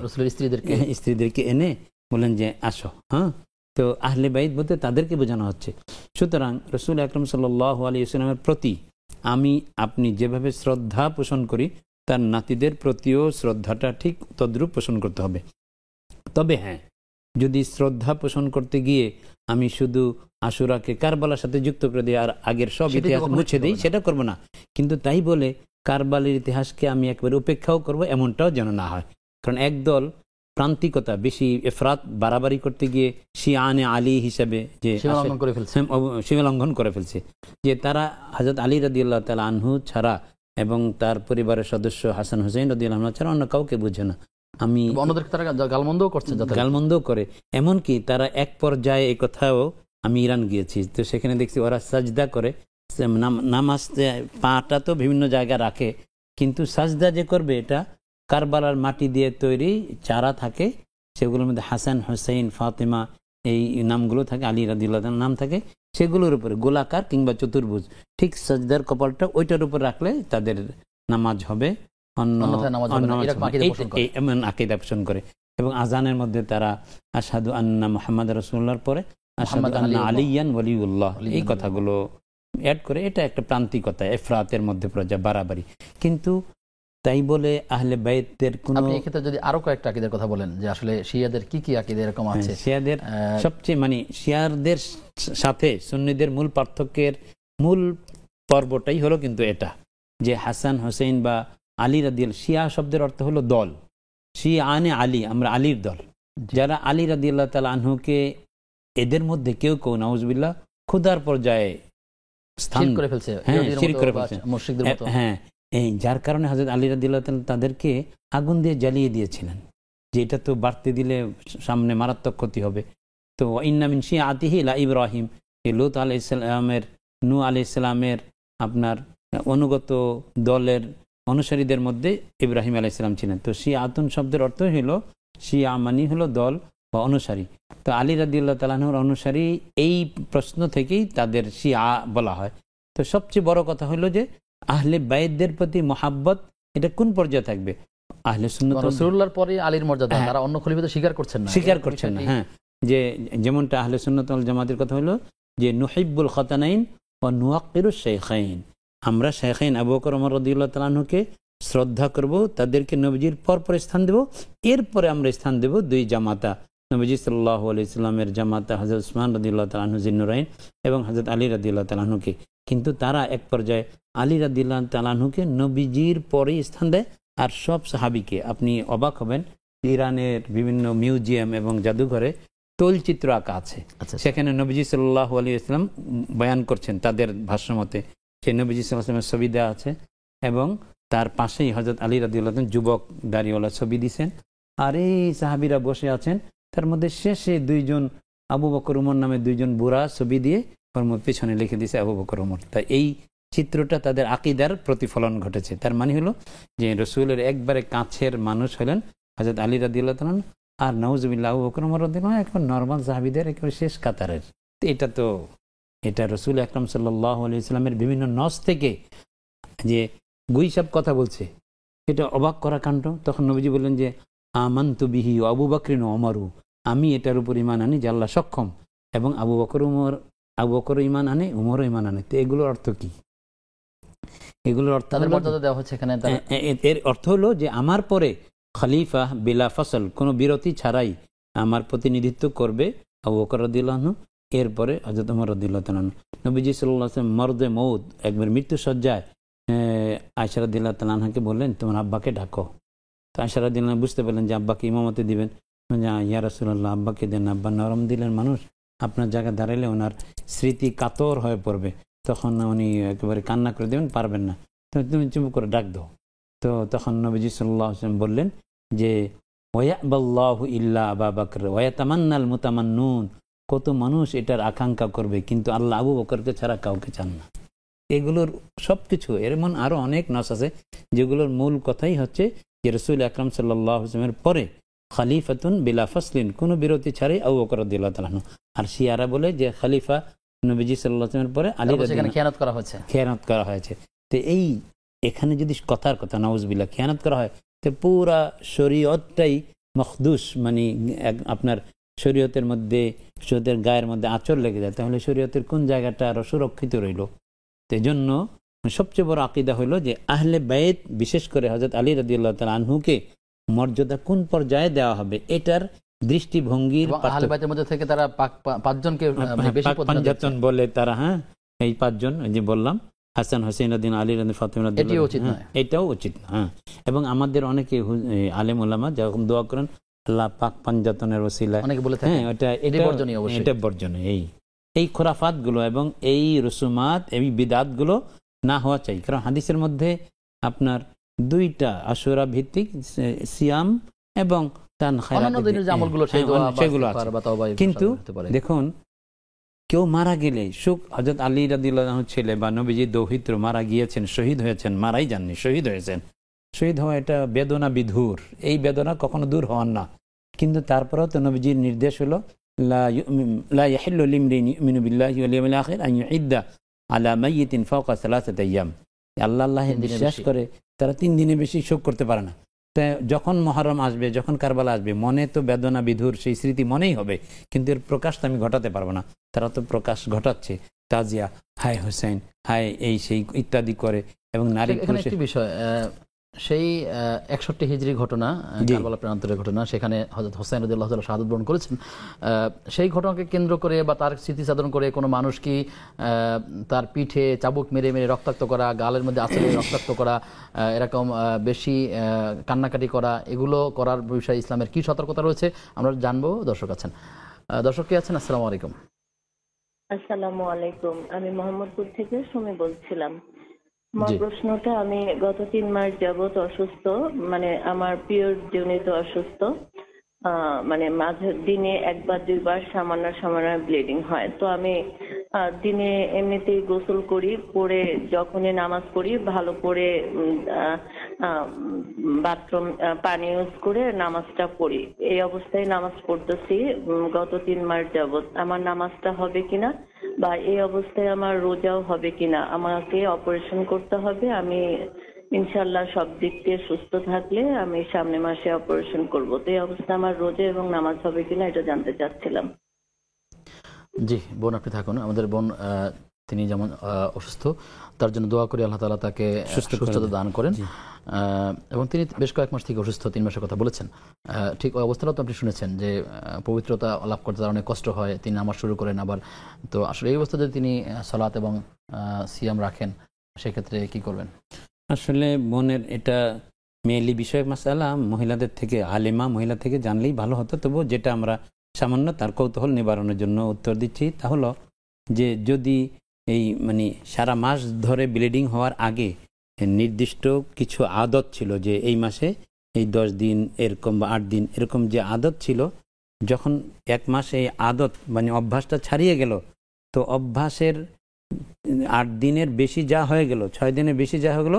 স্ত্রীদেরকে এনে বলেন যে আসো। হ্যাঁ, তো আহলে বাইত বলতে তাদেরকে বোঝানো হচ্ছে। সুতরাং রাসূল আকরাম সাল্লাল্লাহু আলাইহি ওয়াসাল্লামের প্রতি আমি আপনি যেভাবে শ্রদ্ধা পোষণ করি, তার নাতিদের প্রতিও শ্রদ্ধাটা ঠিক তদ্রূপ পোষণ করতে হবে। তবে হ্যাঁ, যদি শ্রদ্ধা পোষণ করতে গিয়ে আমি শুধু আশুরাকে কারবালার সাথে যুক্ত করে দিই আর আগের সব ইতিহাস মুছে দিই, সেটা করব না। কিন্তু তাই বলে কারবালের ইতিহাসকে আমি একবারে উপেক্ষাও করব, এমনটাও যেন না হয়। কারণ একদল প্রান্তিকতা বেশি এফরাত বাড়াবাড়ি করতে গিয়ে শিয়ানে আলী হিসাবে যে সীমালঙ্ঘন করে ফেলছে, যে তারা হযরত আলী রাদিয়াল্লাহু তাআলা আনহু ছাড়া এবং তার পরিবারের সদস্য হাসান হুসাইন রাদিয়াল্লাহু আনহু ছাড়া অন্য কাউকে বুঝে না। আমি অন্যদেরকে তারা গালমন্দও করে, এমনকি তারা এক পর্যায়ে এই কথাও, আমি ইরান গিয়েছি তো সেখানে দেখছি ওরা সাজদা করে, নামাজ পাটা তো বিভিন্ন জায়গায় রাখে, কিন্তু সাজদা যে করবে এটা কারবালার মাটি দিয়ে তৈরি চারা থাকে, সেগুলোর মধ্যে হাসান হুসাইন ফাতেমা এই নামগুলো থাকে, আলী রাদিয়াল্লাহু তাআলার নাম থাকে, সেগুলোর উপরে গোলাকার কিংবা চতুর্ভুজ ঠিক সাজদার কপালটা ওইটার উপর রাখলে তাদের নামাজ হবে, এমন আকীদা পোষণ করে। এবং আজানের মধ্যে তারা আশহাদু আন্না মুহাম্মাদ রাসূলুল্লাহর পরে আশহাদু আন্না আলিয়ান ওয়ালিউল্লাহ এই কথাগুলো অ্যাড করে। এটা একটা প্রান্তিকতা, এফরাতের মধ্যে পর্যায়ে বাড়াবাড়ি। কিন্তু তাই বলে আহলে বাইতের কোন, আপনি এক্ষেত্রে যদি আরো কয়েকটা আকীদার কথা বলেন যে আসলে শিয়াদের কি কি আকীদা এরকম আছে। শিয়াদের সবচেয়ে শিয়াদের সাথে সুন্নিদের মূল পার্থক্যের মূল পর্বটাই হলো কিন্তু এটা যে হাসান হুসাইন বা আলী রাদিয়াল্লাহু, শিয়া শব্দের অর্থ হলো দল, শিয়ানে আলী, আমরা আলীর দল। যারা আলী রাদিয়াল্লাহু তাআলা আনহুকে এদের মধ্যে কেউ নাউজুবিল্লাহ খোদার পর্যায়ে স্থান করে ফেলছে, শিরক করে ফেলছে মুশরিকদের মতো। হ্যাঁ, এই যার কারণে হযরত আলী রাদিয়াল্লাহু তাআলা তাদেরকে আগুন দিয়ে জ্বালিয়ে দিয়েছিলেন, যে এটা তো বাড়তে দিলে সামনে মারাত্মক ক্ষতি হবে। তো ইন্না মিন শিয়াতিহি লা ইব্রাহিম, লূত আলাইহিস সালামের, নূহ আলাইহিস সালামের আপনার অনুগত দলের অনুসারীদের মধ্যে ইব্রাহিম আলাইহিস সালাম ছিলেন। তো শিয়াতুন শব্দের অর্থ হলো, শিয়া মানে হলো দল বা অনুসারী। তো আলী রাদিয়াল্লাহু তাআলা আনহুর অনুসারী, এই প্রশ্ন থেকেই তাদের শিয়া বলা হয়। তো সবচেয়ে বড় কথা হলো যে আহলে বাইতদের প্রতি মহাব্বত এটা কোন পর্যায়ে থাকবে? আহলে সুন্নাত রাসূলুল্লাহর পরে আলীর মর্যাদা তারা অন্য খলিফা স্বীকার করছেন না। হ্যাঁ, যে যেমনটা আহলে সুন্নাত ওয়াল জামাতের কথা হলো যে নুহিব্বুল খাতানাইন ওয়া নুওয়াক্কিরুশ শাইখাইন, আমরা শাইখাইন আবু বকর ওমর রাদিয়াল্লাহু তাআলা আনহুকে শ্রদ্ধা করব, তাদেরকে নবীজির পর স্থান দেব, এরপরে আমরা স্থান দেব দুই জামাতা, নবীজি সাল্লাল্লাহু আলাইহি সাল্লামের জামাতা হযরত উসমান রাদিয়াল্লাহু তাআলা আনহু যিন্নুরাইন এবং হযরত আলী রাদিয়াল্লাহু তাআলা আনহুকে। কিন্তু তারা এক পর্যায়ে আলী রাদিয়াল্লাহু তাআলা আনহুকে নবীজির পরে স্থান দেয়, আর সব সাহাবীকে। আপনি অবাক হবেন, ইরানের বিভিন্ন মিউজিয়াম এবং জাদুঘরে তৈলচিত্র আঁকা আছে, সেখানে নবীজি সাল্লাল্লাহু আলাইহি ওয়াসাল্লাম বয়ান করছেন তাদের ভাষ্যমতে, সেই নবীজি সাল্লাল্লাহু আলাইহি ওয়াসাল্লামের ছবি দেওয়া আছে এবং তার পাশেই হযরত আলী রাদিয়াল্লাহু তাআলা যুবক দাড়িওয়ালা ছবি দিয়েছেন, আর এই সাহাবীরা বসে আছেন, তার মধ্যে শেষে দুইজন আবু বকর উমর নামে দুইজন বুড়া ছবি দিয়ে পেছনে লিখে দিয়েছে আবু বকর উমর। তা এই চিত্রটা তাদের আকিদার প্রতিফলন ঘটেছে। তার মানে হলো যে রসুলের একবারে কাছের মানুষ হলেন হযরত আলী রাদিয়াল্লাহু তাআলা, আর নাউজুবিল্লাহ আবু বকর উমর রাদিয়াল্লাহু আনহু এখন নরমাল সাহাবীদের একেবারে শেষ কাতারের। এটা রসুল আকরাম সাল্লাল্লাহু আলাইহি ওয়াসাল্লামের বিভিন্ন নস থেকে যে গুইসাব কথা বলছে, এটা অবাক করা কাণ্ড। তখন নবীজি বললেন যে আমানতু বিহি আবু বকরিন ও ওমরু, আমি এটার উপর ঈমান আনি যে আল্লাহ সক্ষম, এবং আবু বকর ঈমান আনে, উমরও ঈমান আনে। তো এগুলোর অর্থ কি? এগুলোর অর্থ দেওয়া হচ্ছে এখানে, এর অর্থ হলো যে আমার পরে খলিফা বিলা ফসল, কোনো বিরতি ছাড়াই আমার প্রতিনিধিত্ব করবে আবু বকর রাদিয়াল্লাহু আনহু, এরপরে হযরত ওমর রাদিয়াল্লাহু তাআলা। নবীজি সাল্লাল্লাহু আলাইহি ওয়াসাল্লাম মরদে মউত, একবার মৃত্যু সজ্জায় আয়েশা রাদিয়াল্লাহু তাআলা আনহাকে বললেন তোমার আব্বাকে ডাকো। তো আয়েশা রাদিয়াল্লাহু আনহা বুঝতে পারলেন যে আব্বাকে ইমামতি দিবেন। ইয়া রাসূলুল্লাহ, আব্বাকে দেন, আব্বা নরম দিলেন মানুষ, আপনার জায়গায় দাঁড়ালে ওনার স্মৃতি কাতর হয়ে পড়বে, তখন উনি একেবারে কান্না করে দেবেন, পারবেন না, তুমি চুপ করে ডাক দাও। তো তখন নবীজি সাল্লাল্লাহু আলাইহি ওয়াসাল্লাম বললেন যে ওয়ায়াবাল্লাহু ইল্লা আবু বকর ওয়ায়াতামান্নাল মুতামান্নুন, কত মানুষ এটার আকাঙ্ক্ষা করবে কিন্তু আল্লাহ আবু বকরকে ছাড়া কাউকে চান না। এগুলোর সবকিছু এমন আরো অনেক নাস আছে যেগুলোর মূল কথাই হচ্ছে যে রাসূল আকরাম সাল্লাল্লাহু আলাইহি ওয়াসাল্লামের পরে খলিফাতুন বিলা ফসলিন, কোনো বিরতি ছাড়াই আবু বকর রাদিয়াল্লাহু তাআলা। আর শিয়ারা বলে যে খলিফা নবীজি সাল্লাল্লাহু আলাইহি ওয়াসাল্লামের পরে আলী রাদিয়াল্লাহু, খেয়ানত করা হয়েছে। তো এখানে যদি কথার কথা নাউজুবিল্লাহ খেয়ানত করা হয়, তো পুরা শরীয়তটাই মখদুস, মানে আপনার শরীয়তের মধ্যে, শরীয়তের গায়ের মধ্যে আঁচড় লেগে যায়, তাহলে শরীয়তের কোন জায়গাটা আরো সুরক্ষিত রইল? তো এই জন্য সবচেয়ে বড় আকীদা হলো যে আহলে বাইত, বিশেষ করে হযরত আলী রাদিয়াল্লাহু তাআলা আনহুকে মর্যাদা কোন পর্যায়ে দেওয়া হবে, এটার দৃষ্টিভঙ্গির আহলে বাইতের মধ্যে থেকে তারা পাঁচজনকে বেশি পাঁচজন বলে তারা, হ্যাঁ এই পাঁচজন যে বললাম, হাসান, হোসেন, আলী, ফাতিমা, এটাও উচিত না। হ্যাঁ, এবং আমাদের অনেকে আলেম ওলামা যখন দোয়া করেন আল্লাহ পাক পাঞ্জাতনের ওসিলায়, অনেকে বলে থাকে এটা বর্জনীয়। এই খোরাফাত গুলো এবং এই রসুমাত, এই বিদাত গুলো না হওয়া চাই। কারণ হাদিসের মধ্যে আপনার দুইটা আশুরা ভিত্তিক সিয়াম এবং কিন্তু দেখুন কেউ মারা গেলে সুখ, হযরত আলী রাদিয়াল্লাহু আনহু ছেলে বা নবীজি দৌহিত্র মারা গিয়েছেন, শহীদ হয়েছেন, মারাই যাননি, শহীদ হয়েছেন। শহীদ হওয়া এটা বেদনা বিধুর, এই বেদনা কখনো দূর হওয়ার না। কিন্তু তারপরেও তো নবীজির নির্দেশ হলো লা ইয়াহিল্লু লিমরিন ইউমিনু বিল্লাহি ওয়াল ইয়াউমিল আখির আন ইউইদ্দা আলা মাইয়িতিন ফাওকা সালাসাতি আইয়াম। আল্লাহ বিশ্বাস করে তারা 3 দিনের বেশি শোক করতে পারে না। যখন মুহররম আসবে, যখন কারবালা আসবে, মনে তো বেদনা বিধুর সেই স্মৃতি মনেই হবে, কিন্তু এর প্রকাশ তো আমি ঘটাতে পারবো না। তারা তো প্রকাশ ঘটাচ্ছে, তাজিয়া, হায় হোসেন, হায় এই সেই ইত্যাদি করে। এবং নারী একটি বিষয়, সেই 61 হিজরি ঘটনা, কারবালা প্রান্তরের ঘটনা, সেখানে হযরত হোসেন রাদিয়াল্লাহু তাআলা শাহাদাত বরণ করেছেন। সেই ঘটনাকে কেন্দ্র করে বা তার স্মৃতিচারণ করে কোনো মানুষ কি তার পিঠে চাবুক মেরে মেরে রক্তাক্ত করা, গালের মধ্যে আঁচড়ে রক্তাক্ত করা, এরকম বেশি কান্নাকাটি করা, এগুলো করার বিষয়ে ইসলামের কি সতর্কতা রয়েছে আমরা জানবো। দর্শক আছেন, দর্শক কে আছেন? আসসালামু আলাইকুম। আসসালামু আলাইকুম, আমি মোহাম্মদপুর থেকে সুমি বলছিলাম। আমার প্রশ্নটা, আমি গত 3 মাস যাবত অসুস্থ, মানে আমার পিরিয়ড জনিত অসুস্থ, মানে মাঝে দিনে 1-2 সামান্য ব্লিডিং হয়। তো আমি দিনে এমনিতেই গোসল করি, পরে যখনই নামাজ পড়ি ভালো করে বাথরুম পানি ইউজ করে নামাজটা পড়ি। এই অবস্থায় নামাজ পড়তেছি গত 3 মাস যাবত। আমার নামাজটা হবে কিনা বা এই অবস্থায় আমার রোজাও হবে কিনা, আমাকে অপারেশন করতে হবে। আমি ইনশাআল্লাহ সব দিক দিয়ে সুস্থ থাকলে আমি সামনে মাসে অপারেশন করব। তো এই অবস্থায় আমার রোজা এবং নামাজ হবে কিনা এটা জানতে চাচ্ছিলাম। জি বোন, আপনি থাকুন। আমাদের বোন তিনি যেমন অসুস্থ, তার জন্য দোয়া করি আল্লাহ তাআলা তাকে সুস্থতা দান করেন। এবং তিনি বেশ কয়েক মাস থেকে অসুস্থ, 3 মাসের কথা বলেছেন। ঠিক ওই অবস্থাটাও তো আপনি শুনেছেন যে পবিত্রতা লাভ করতে তার অনেক কষ্ট হয়, তিনি নামাজ শুরু করেন আবার। তো আসলে এই অবস্থায় যদি তিনি সালাত এবং সিয়াম রাখেন, সেক্ষেত্রে কি করবেন? আসলে বোনের এটা মেয়েলি বিষয়ক মাসালা, মহিলাদের থেকে, আলেমা মহিলা থেকে জানলেই ভালো হতো। তবু যেটা আমরা সামান্য তার কৌতূহল নিবারণের জন্য উত্তর দিচ্ছি, তা হলো যে যদি এই মানে সারা মাস ধরে ব্লিডিং হওয়ার আগে নির্দিষ্ট কিছু আদত ছিল যে এই মাসে এই 10 দিন এরকম বা 8 দিন এরকম যে আদত ছিল, যখন 1 মাস এই আদত মানে অভ্যাসটা ছাড়িয়ে গেল, তো অভ্যাসের 8 দিনের বেশি যা হয়ে গেল, 6 দিনের বেশি যা হয়ে গেল,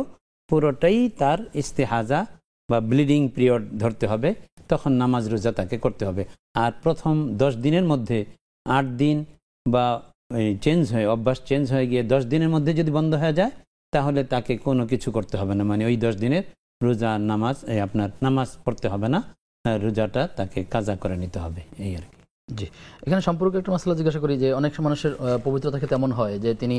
পুরোটাই তার ইস্তেহাজা বা ব্লিডিং পিরিয়ড ধরতে হবে, তখন নামাজ রোজা তাকে করতে হবে। আর প্রথম 10 দিনের মধ্যে 8 দিন বা চেঞ্জ হয়ে অভ্যাস চেঞ্জ হয়ে গিয়ে 10 দিনের মধ্যে যদি বন্ধ হয়ে যায়, তাহলে তাকে কোনো কিছু করতে হবে না, মানে ওই 10 দিনের রোজা নামাজ আপনার নামাজ পড়তে হবে না, রোজাটা তাকে কাজা করে নিতে হবে, এই আর কি। জি, এখানে সম্পর্কে একটা মাসলা জিজ্ঞাসা করি যে অনেক মানুষের পবিত্রতা ক্ষেত্রে এমন হয় যে তিনি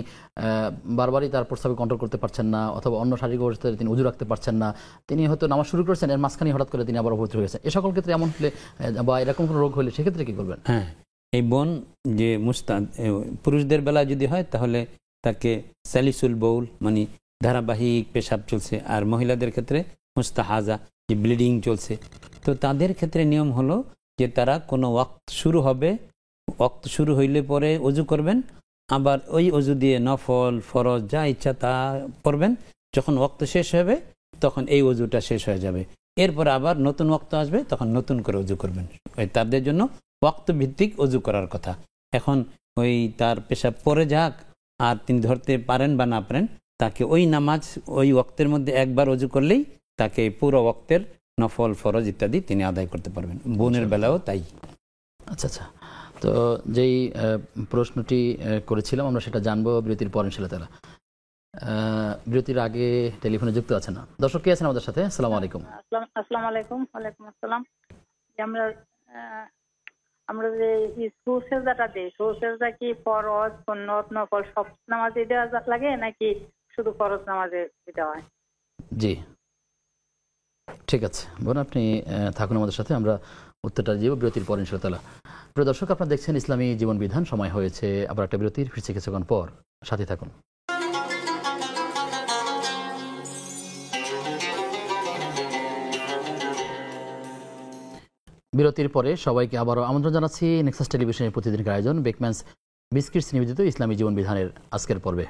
বারবারই তার প্রস্রাবে কন্ট্রোল করতে পারছেন না, অথবা অন্য শারীরিক অবস্থায় তিনি উজু রাখতে পারছেন না, তিনি হয়তো নামাজ শুরু করেছেন, এর মাঝখানে হঠাৎ করে তিনি আবার অপবিত্র হয়েছেন। এ সকল ক্ষেত্রে এমন হলে বা এরকম কোনো রোগ হলে সেক্ষেত্রে কি করবেন? হ্যাঁ, এই বোন যে মুস্তাদ পুরুষদের বেলায় যদি হয় তাহলে তাকে স্যালিসুল বউল মানে ধারাবাহিক পেশাব চলছে, আর মহিলাদের ক্ষেত্রে মুস্তাহাজা যে ব্লিডিং চলছে, তো তাদের ক্ষেত্রে নিয়ম হলো যে তারা কোনো ওয়াক্ত শুরু হবে, ওয়াক্ত শুরু হইলে পরে অজু করবেন, আবার ওই অজু দিয়ে নফল ফরজ যা ইচ্ছা তা পড়বেন, যখন ওয়াক্ত শেষ হবে তখন এই অজুটা শেষ হয়ে যাবে, এরপর আবার নতুন ওয়াক্ত আসবে, তখন নতুন করে অজু করবেন। ওই তাদের জন্য ওয়াক্ত ভিত্তিক অজু করার কথা। এখন ওই তার পেশাব পরে যাক আর তিনি ধরতে পারেন বা না পারেন, তাকে ওই নামাজ ওই ওয়াক্তের মধ্যে একবার অজু করলেই তাকে পুরো ওয়াক্তের নফল ফরজ ইত্যাদি তিনি আদায় করতে পারবেন। বোনের বেলাও তাই। আচ্ছা আচ্ছা, তো যেই প্রশ্নটি করেছিলাম আমরা সেটা জানবো বিরতির পর ইনশাআল্লাহ তাআলা। বিরতির আগে টেলিফোনে যুক্ত আছেন না দর্শক, কে আছেন আমাদের সাথে? আসসালামু আলাইকুম। আসসালামু আলাইকুম। ওয়ালাইকুম আসসালাম। আমরা যে সুর সেজদাটা দিই, সুর সেজদা কি ফরজ সুন্নত নফল সব নামাজে দেওয়া লাগে নাকি শুধু ফরজ নামাজে দেওয়া হয়? জি ঠিক আছে বোন, আপনি থাকুন আমাদের সাথে, আমরা উত্তরটা দিব বিরতির পর ইনশাআল্লাহ তাআলা। প্রিয় দর্শক, আপনারা দেখছেন ইসলামী জীবন বিধান, সময় হয়েছে আবার একটা বিরতির, ফিরছি কিছুক্ষণ পর, সাথে থাকুন। বিরতির পরে সবাইকে আবারও আমন্ত্রণ জানাচ্ছি নেক্সাস টেলিভিশনের প্রতিদিনের আয়োজন বেকম্যানস বিস্কিটস নিবেদিত ইসলামী জীবন বিধানের আজকের পর্বে।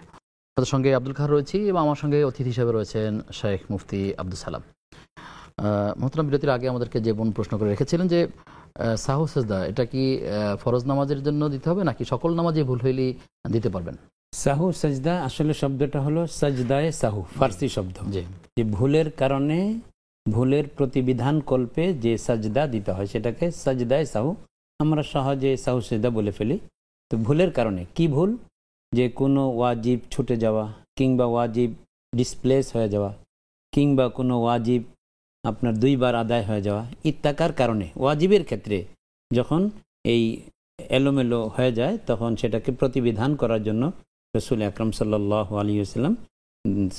আমাদের সঙ্গে আব্দুল খার রয়েছি এবং আমার সঙ্গে অতিথি হিসেবে রয়েছেন শেখ মুফতি আব্দুল সালাম। মোহতারাম, বিরতির আগে আমাদেরকে যে বোন প্রশ্ন করে রেখেছিলেন যে সাহু সেজদা এটা কি ফরজ নামাজের জন্য দিতে হবে নাকি সকল নামাজে ভুল হইলেই দিতে পারবেন? সাহু সাজদা আসলে শব্দটা হলো সাজদায়ে সাহু, ফার্সি শব্দ, যে ভুলের কারণে ভুলের প্রতিবিধান কল্পে যে সাজদা দিতে হয় সেটাকে সাজদায়ে সাহু, আমরা সহজে সাহু সেজদা বলে ফেলি। তো ভুলের কারণে কি ভুল? যে কোনো ওয়াজিব ছুটে যাওয়া, কিংবা ওয়াজিব ডিসপ্লেস হয়ে যাওয়া, কিংবা কোনো ওয়াজিব আপনার 2 বার আদায় হয়ে যাওয়া ইত্যাকার কারণে ওয়াজিবের ক্ষেত্রে যখন এই এলোমেলো হয়ে যায় তখন সেটাকে প্রতিবিধান করার জন্য রাসূল আকরাম সাল্লাল্লাহু আলাইহি ওয়াসাল্লাম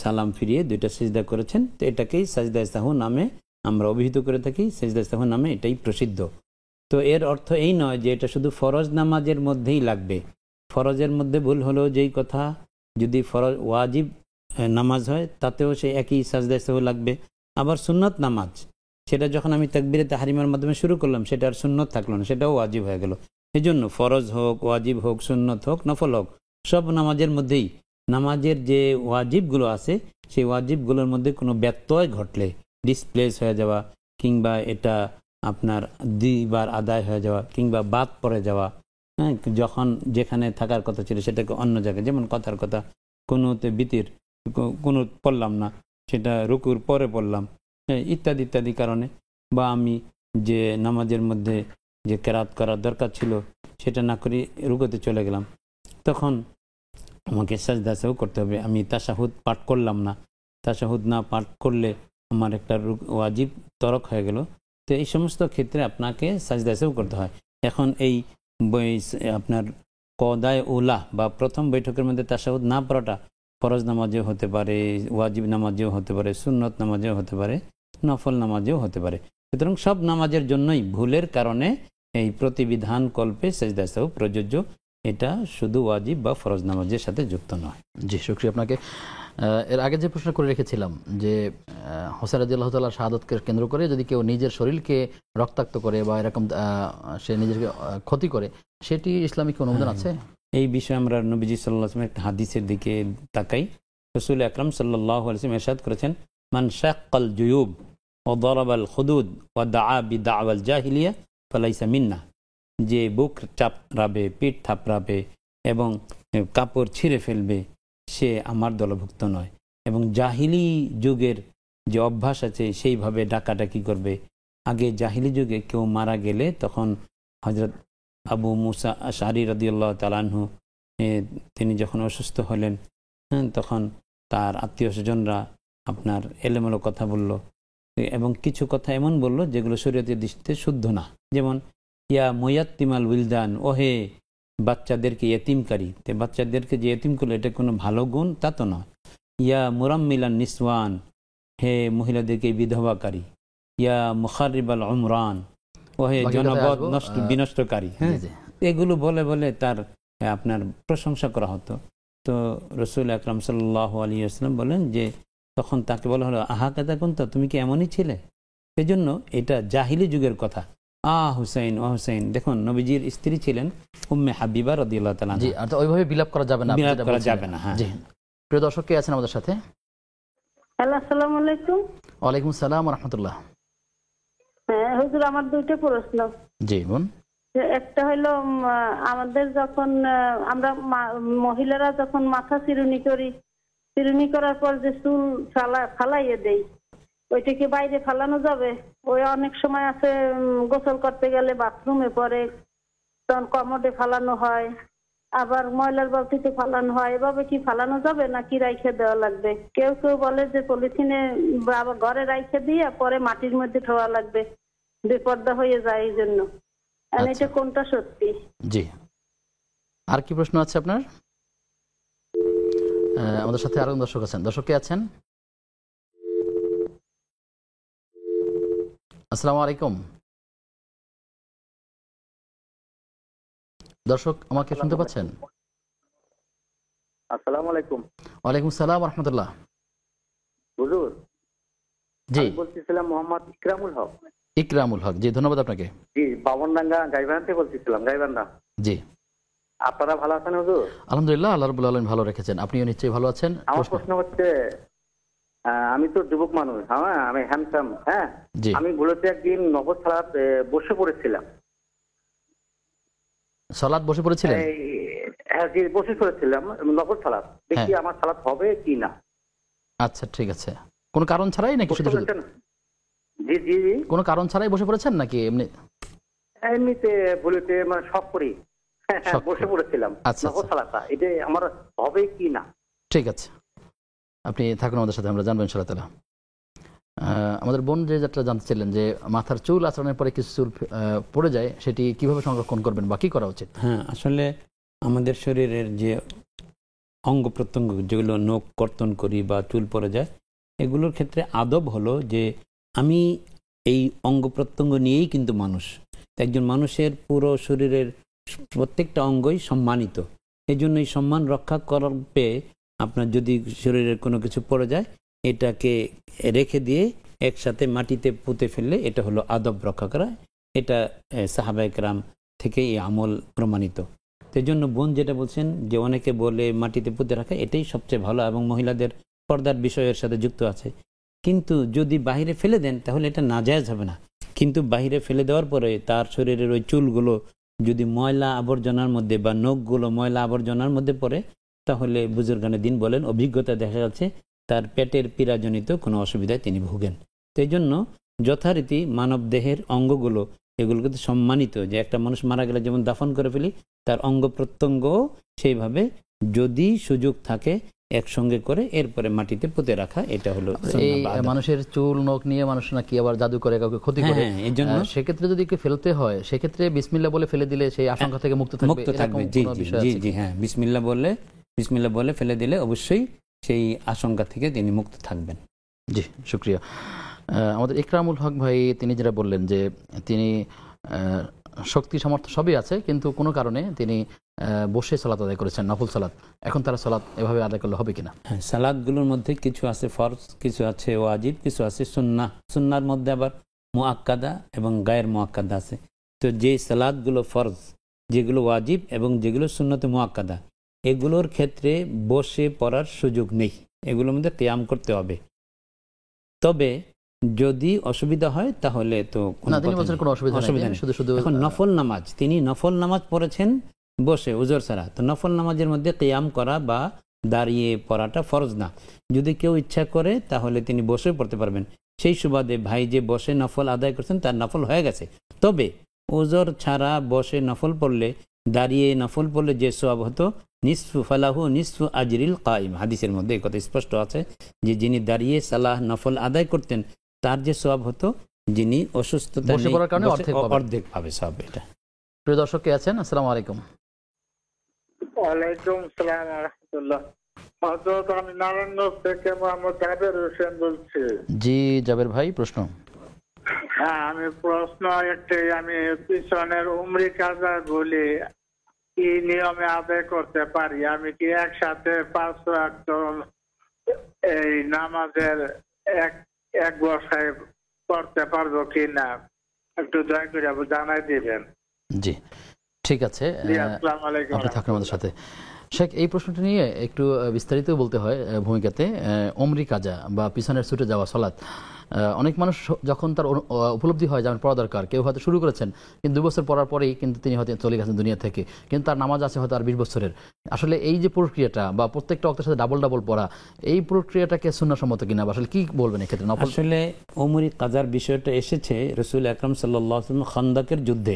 সালাম ফিরিয়ে 2টা সিজদা করেছেন। তো এটাকেই সাজদায়ে সাহু নামে আমরা অভিহিত করে থাকি, সাজদায়ে সাহু নামে এটাই প্রসিদ্ধ। তো এর অর্থ এই নয় যে এটা শুধু ফরজ নামাজের মধ্যেই লাগবে। ফরজের মধ্যে ভুল হলেও যেই কথা, যদি ফরজ ওয়াজিব নামাজ হয় তাতেও সেই একই সাজদায়ে সাহু লাগবে। আবার সুন্নত নামাজ, সেটা যখন আমি তাকবীরে তাহরিমার মাধ্যমে শুরু করলাম সেটা আর সুন্নত থাকলো না, সেটাও ওয়াজিব হয়ে গেল। এই জন্য ফরজ হোক, ওয়াজিব হোক, সুন্নত হোক, নফল হোক, সব নামাজের মধ্যেই নামাজের যে ওয়াজিবগুলো আছে সেই ওয়াজিবগুলোর মধ্যে কোনো ব্যত্যয় ঘটলে, ডিসপ্লেস হয়ে যাওয়া, কিংবা এটা আপনার 2 বার আদায় হয়ে যাওয়া, কিংবা বাদ পড়ে যাওয়া, হ্যাঁ, যখন যেখানে থাকার কথা ছিল সেটাকে অন্য জায়গায়, যেমন কথার কথা কোনোতে বিতির কোনো পড়লাম না, সেটা রুকুর পরে পড়লাম, ইত্যাদি ইত্যাদি কারণে, বা আমি যে নামাজের মধ্যে যে কেরাত করার দরকার ছিল সেটা না করে রুকুতে চলে গেলাম, তখন আমাকে সাজদা সাহু করতে হবে। আমি তাশাহুদ পাঠ করলাম না, তাশাহুদ না পাঠ করলে আমার একটা ওয়াজিব তরক হয়ে গেল। তো এই সমস্ত ক্ষেত্রে আপনাকে সাজদা সাহু করতে হয়। এখন এই আপনার কদায় উলা বা প্রথম বৈঠকের মধ্যে তাশাহুদ না পড়াটা ফরজ নামাজেও হতে পারে, ওয়াজিব নামাজেও হতে পারে, সুন্নত নামাজেও হতে পারে, নফল নামাজেও হতে পারে। সুতরাং সব নামাজের জন্যই ভুলের কারণে এই প্রতিবিধান কল্পে সাজদা সাহু প্রযোজ্য, এটা শুধু ওয়াজিব বা ফরজ নামাজের সাথে যুক্ত নয়। জি, শুকরিয়া আপনাকে। এর আগে যে প্রশ্ন করে রেখেছিলাম যে হোসেন রাদিয়াল্লাহু তাআলা শাহাদাতকে কেন্দ্র করে যদি কেউ নিজের শরীরকে রক্তাক্ত করে বা এরকম সে নিজেকে ক্ষতি করে, সেটি ইসলামিক অনুমোদন আছে? এই বিষয়ে আমরা নবীজি সাল্লাল্লাহু আলাইহি ওয়াসাল্লামের একটা হাদিসের দিকে তাকাই। রাসূল আকরাম সাল্লাল্লাহু আলাইহি ওয়াসাল্লাম ইরশাদ করেছেন, মান শাক্কাল জুয়ুব ওয়া দারাবাল খুদুদ ওয়া দাআ বিদাওয়াল জাহিলিয়া ফালাইসা মিন্না। যে বুক চাপড়াবে, পিঠ থাপড়াবে এবং কাপড় ছিঁড়ে ফেলবে, সে আমার দলভুক্ত নয়। এবং জাহিলি যুগের যে অভ্যাস আছে সেইভাবে ডাকাডাকি করবে। আগে জাহিলি যুগে কেউ মারা গেলে তখন হযরত আবু মুসা আশআরী রাদিয়াল্লাহু তাআলা আনহু তিনি যখন অসুস্থ হলেন, তখন তার আত্মীয় স্বজনরা আপনার এলোমেলো কথা বলল এবং কিছু কথা এমন বলল যেগুলো শরীয়তের দৃষ্টিতে শুদ্ধ না। যেমন ইয়া মুয়াত্তিমাল উইলদান, ওহে বাচ্চাদেরকে ইয়েতিমকারী, বাচ্চাদেরকে যে ইয়েতিম করলো এটা কোনো ভালো গুণ তা তো নয়। ইয়া মুরাম্মিলান নিসওয়ান, হে মহিলাদেরকে বিধবাকারী। ইয়া মুখারিবাল উমরান, ওহে জনপদ বিনষ্টকারী। হ্যাঁ, এগুলো বলে বলে তার আপনার প্রশংসা করা হতো। তো রাসূল আকরাম সাল্লাল্লাহু আলাইহি ওয়াসাল্লাম বলেন যে তখন তাকে বলা হলো, আহা কাদা কুনতা, তুমি কি এমনই ছিলে? সেজন্য এটা জাহিলি যুগের কথা। হুসাইন ও হুসাইন, দেখুন নবীজির স্ত্রী ছিলেন উম্মে হাবিবা রাদিয়াল্লাহু তাআলা। জি, আর ওইভাবে বিলাপ করা যাবে না, বিলাপ করা যাবে না। হ্যাঁ, জি। প্রিয় দর্শক কে আছেন আমাদের সাথে? হ্যালো, আসসালামু আলাইকুম। ওয়ালাইকুম আসসালাম ওয়া রাহমাতুল্লাহ। হ্যাঁ হুজুর, আমার দুইটা প্রশ্ন। জি বোন। একটা হলো আমাদের যখন আমরা মহিলারা যখন মাথা চিরুনি করি, চিরুনি করার পর যে চুল ফালাইয়ে দেই, ওইটা কি বাইরে ফালানো যাবে? ওই অনেক সময় আছে গোসল করতে গেলে বাথরুমে পরে, তখন কমোডে ফালানো হয়, আবার ময়লার বালতিতে ফালানো হয়। এভাবে কি ফালানো যাবে নাকি রাইখে দেওয়া লাগবে? কেউ কেউ বলে যে পলিথিনে আবার ঘরে রাইখে দিয়ে পরে মাটির মধ্যে ঠোয়া লাগবে, বেপর্দা হয়ে যায় এই জন্য। এটা কোনটা সত্যি? জি, আর কি প্রশ্ন আছে আপনার? আমাদের সাথে আরো দর্শক আছেন। দর্শক কে আছেন? আসসালামু আলাইকুম দর্শক, আমাকে শুনতে পাচ্ছেন? আসসালামু আলাইকুম। ওয়ালাইকুম সালাম ওয়া রাহমাতুল্লাহ। হুজুর, জি, আমি বলতেছিলাম মোহাম্মদ ইকরামুল হক। ইকরামুল হক, জি ধন্যবাদ আপনাকে। জি, বামনডাঙ্গা গাইবান্ধা থেকে বলতেছিলাম, গাইবান্ধা। জি, আপনারা ভালো আছেন হুজুর? আলহামদুলিল্লাহ, আল্লাহ রাব্বুল আলামিন ভালো রেখেছেন, আপনিও নিশ্চয়ই ভালো আছেন। আমার প্রশ্ন হচ্ছে, আমি তো যুবক মানুষ, হ্যাঁ আমি হ্যান্ডসাম, হ্যাঁ জি, আমি ভুলেতে একদিন নগদ সালাত বসে পড়েছিলাম। সালাত বসে পড়েছিলেন? হ্যাঁ জি, বসে পড়েছিলাম নগদ সালাত। দেখি আমার সালাত হবে কি না। আচ্ছা ঠিক আছে, কোনো কারণ ছাড়াই নাকি শুধু শুধু? জি জি জি, কোনো কারণ ছাড়াই বসে পড়েছেন নাকি এমনি? এমনিতে ভুলেতে মানে শখ করি বসে পড়েছিলাম। আচ্ছা, নগদ সালাতটা এটা আমার হবে কি না। ঠিক আছে, আপনি থাকুন আমাদের সাথে, আমরা জানবো ইনশাআল্লাহ তাআলা। আমাদের বোন যে যেটা জানতেছিলেন যে মাথার চুল আঁচড়ানোর পরে কিছু চুল পড়ে যায়, সেটি কিভাবে সংরক্ষণ করবেন বা কি করা উচিত? হ্যাঁ, আসলে আমাদের শরীরের যে অঙ্গ প্রত্যঙ্গ যেগুলো নখ কর্তন করি বা চুল পড়ে যায়, এগুলোর ক্ষেত্রে আদব হলো যে আমি এই অঙ্গ প্রত্যঙ্গ নিয়েই কিন্তু মানুষ। একজন মানুষের পুরো শরীরের প্রত্যেকটা অঙ্গই সম্মানিত। এই জন্য এই সম্মান রক্ষা করবে আপনার যদি শরীরের কোনো কিছু পড়ে যায়, এটাকে রেখে দিয়ে একসাথে মাটিতে পুঁতে ফেললে এটা হলো আদব রক্ষা করা। এটা সাহাবায়ে কেরাম থেকে এই আমল প্রমাণিত। সেই জন্য বোন যেটা বলছেন যে অনেকে বলে মাটিতে পুঁতে রাখা, এটাই সবচেয়ে ভালো এবং মহিলাদের পর্দার বিষয়ের সাথে যুক্ত আছে। কিন্তু যদি বাহিরে ফেলে দেন তাহলে এটা নাজায়েজ হবে না। কিন্তু বাহিরে ফেলে দেওয়ার পরে তার শরীরের ওই চুলগুলো যদি ময়লা আবর্জনার মধ্যে বা নখগুলো ময়লা আবর্জনার মধ্যে পড়ে, তাহলে বুজুর্গানে দিন বলেন অভিজ্ঞতা দেখা যাচ্ছে তার পেটের পীড়াজনিত কোনো অসুবিধায় তিনি ভুগেন। সেই জন্য যথারীতি মানব দেহের অঙ্গগুলো এগুলো কিন্তু সম্মানিত। যে একটা মানুষ মারা গেলে যেমন দাফন করে ফেলি, তার অঙ্গ প্রত্যঙ্গ সেইভাবে যদি সুযোগ থাকে একসঙ্গে করে এরপরে মাটিতে পুঁতে রাখা, এটা হলো এই মানুষের চুল নখ নিয়ে মানুষ নাকি আবার জাদু করে কাউকে ক্ষতি করে, এই জন্য সেক্ষেত্রে যদি কেউ ফেলতে হয় সেক্ষেত্রে বিসমিল্লাহ বলে ফেলে দিলে সেই আশঙ্কা থেকে মুক্ত থাকবে। জি জি জি, হ্যাঁ, বিসমিল্লাহ বলে ফেলে দিলে অবশ্যই সেই আশঙ্কা থেকে তিনি মুক্ত থাকবেন। জি, শুকরিয়া। আমাদের ইকরামুল হক ভাই তিনি যেটা বললেন যে তিনি শক্তি সামর্থ্য সবই আছে, কিন্তু কোনো কারণে তিনি বসে সালাত আদায় করেছেন, নফল সালাত। এখন তারা সালাত এভাবে আদায় করলে হবে কিনা? হ্যাঁ, সালাতগুলোর মধ্যে কিছু আছে ফরজ, কিছু আছে ওয়াজিব, কিছু আছে সুন্নাহ। সুন্নাহর মধ্যে আবার মুআক্কাদা এবং গায়ের মুআক্কাদা আছে। তো যে সালাতগুলো ফরজ, যেগুলো ওয়াজিব এবং যেগুলো সুন্নতে মুআক্কাদা, এগুলোর ক্ষেত্রে বসে পড়ার সুযোগ নেই, এগুলোর মধ্যে কিয়াম করতে হবে। তবে যদি অসুবিধা হয় তাহলে তো কোনো না, তিনি কথা বলছেন নেই। কোনো অসুবিধা নেই, নেই। শুধু শুধু এখন নফল নামাজ, তিনি নফল নামাজ পড়েছেন বসে উজর ছাড়া, তো নফল নামাজের মধ্যে কিয়াম করা বা দাঁড়িয়ে পড়াটা ফরজ না। যদি কেউ ইচ্ছা করে তাহলে তিনি বসে পড়তে পারবেন। সেই সুবাদে ভাই যে বসে নফল আদায় করছেন তার নফল হয়ে গেছে। তবে ওজর ছাড়া বসে নফল পড়লে, দাঁড়িয়ে নফল পড়লে যে সওয়াব হতো, নিসফু ফালাহু নিসফু আজরিল কাইম, হাদিসের মধ্যে এই কথা স্পষ্ট আছে যে যিনি দাঁড়িয়ে সালাহ নফল আদায় করতেন তার যে সওয়াব হতো, যিনি অসুস্থতা বসে পড়ার কারণে অর্ধেক পাবেন। অর্ধেক পাবে সওয়াব। এটা প্রিয় দর্শক কে আছেন? আসসালামু আলাইকুম। ওয়ালাইকুম সালাম ওয়া রাহমাতুল্লাহ। হযরত, আমি নারায়ণগঞ্জ থেকে মোহাম্মদ জাবের হোসেন বলছি। জি জাবের ভাই, প্রশ্ন। হ্যাঁ, আমি প্রশ্ন একটাই, আমি পিছনের উমরি কাজা গুলি কি নিয়মে আদায় করতে পারি? আমি কি একসাথে 5 ওয়াক্ত এই নামাজের এক বসায় পড়তে পারবো কি না, একটু দয়া করে জানাই দিবেন। জি ঠিক আছে, জি, আসসালামু আলাইকুম। আপনি থাকেন আমাদের সাথে। শেখ, এই প্রশ্নটি নিয়ে একটু বিস্তারিত বলতে হয় ভূমিকাতে। ওমরি কাজা বা পিছনের ছুটে যাওয়া সালাত, অনেক মানুষ যখন তার উপলব্ধি হয় যে আমার পড়া দরকার, কেউ হয়তো শুরু করেছেন কিন্তু 2 বছর পড়ার পরেই কিন্তু তিনি হয়তো চলে গেছেন দুনিয়া থেকে, কিন্তু তার নামাজ আছে হয়তো আর 20 বছরের। আসলে এই যে প্রক্রিয়াটা বা প্রত্যেকটা ওয়াক্তের সাথে ডাবল ডাবল পড়া, এই প্রক্রিয়াটাকে সুন্নাহসম্মত কিনা, আসলে কি বলবেন এক্ষেত্রে? আসলে ওমরি কাজার বিষয়টা এসেছে রাসূল আকরাম সাল্লাল্লাহু আলাইহি ওয়াসাল্লাম খন্দকের যুদ্ধে,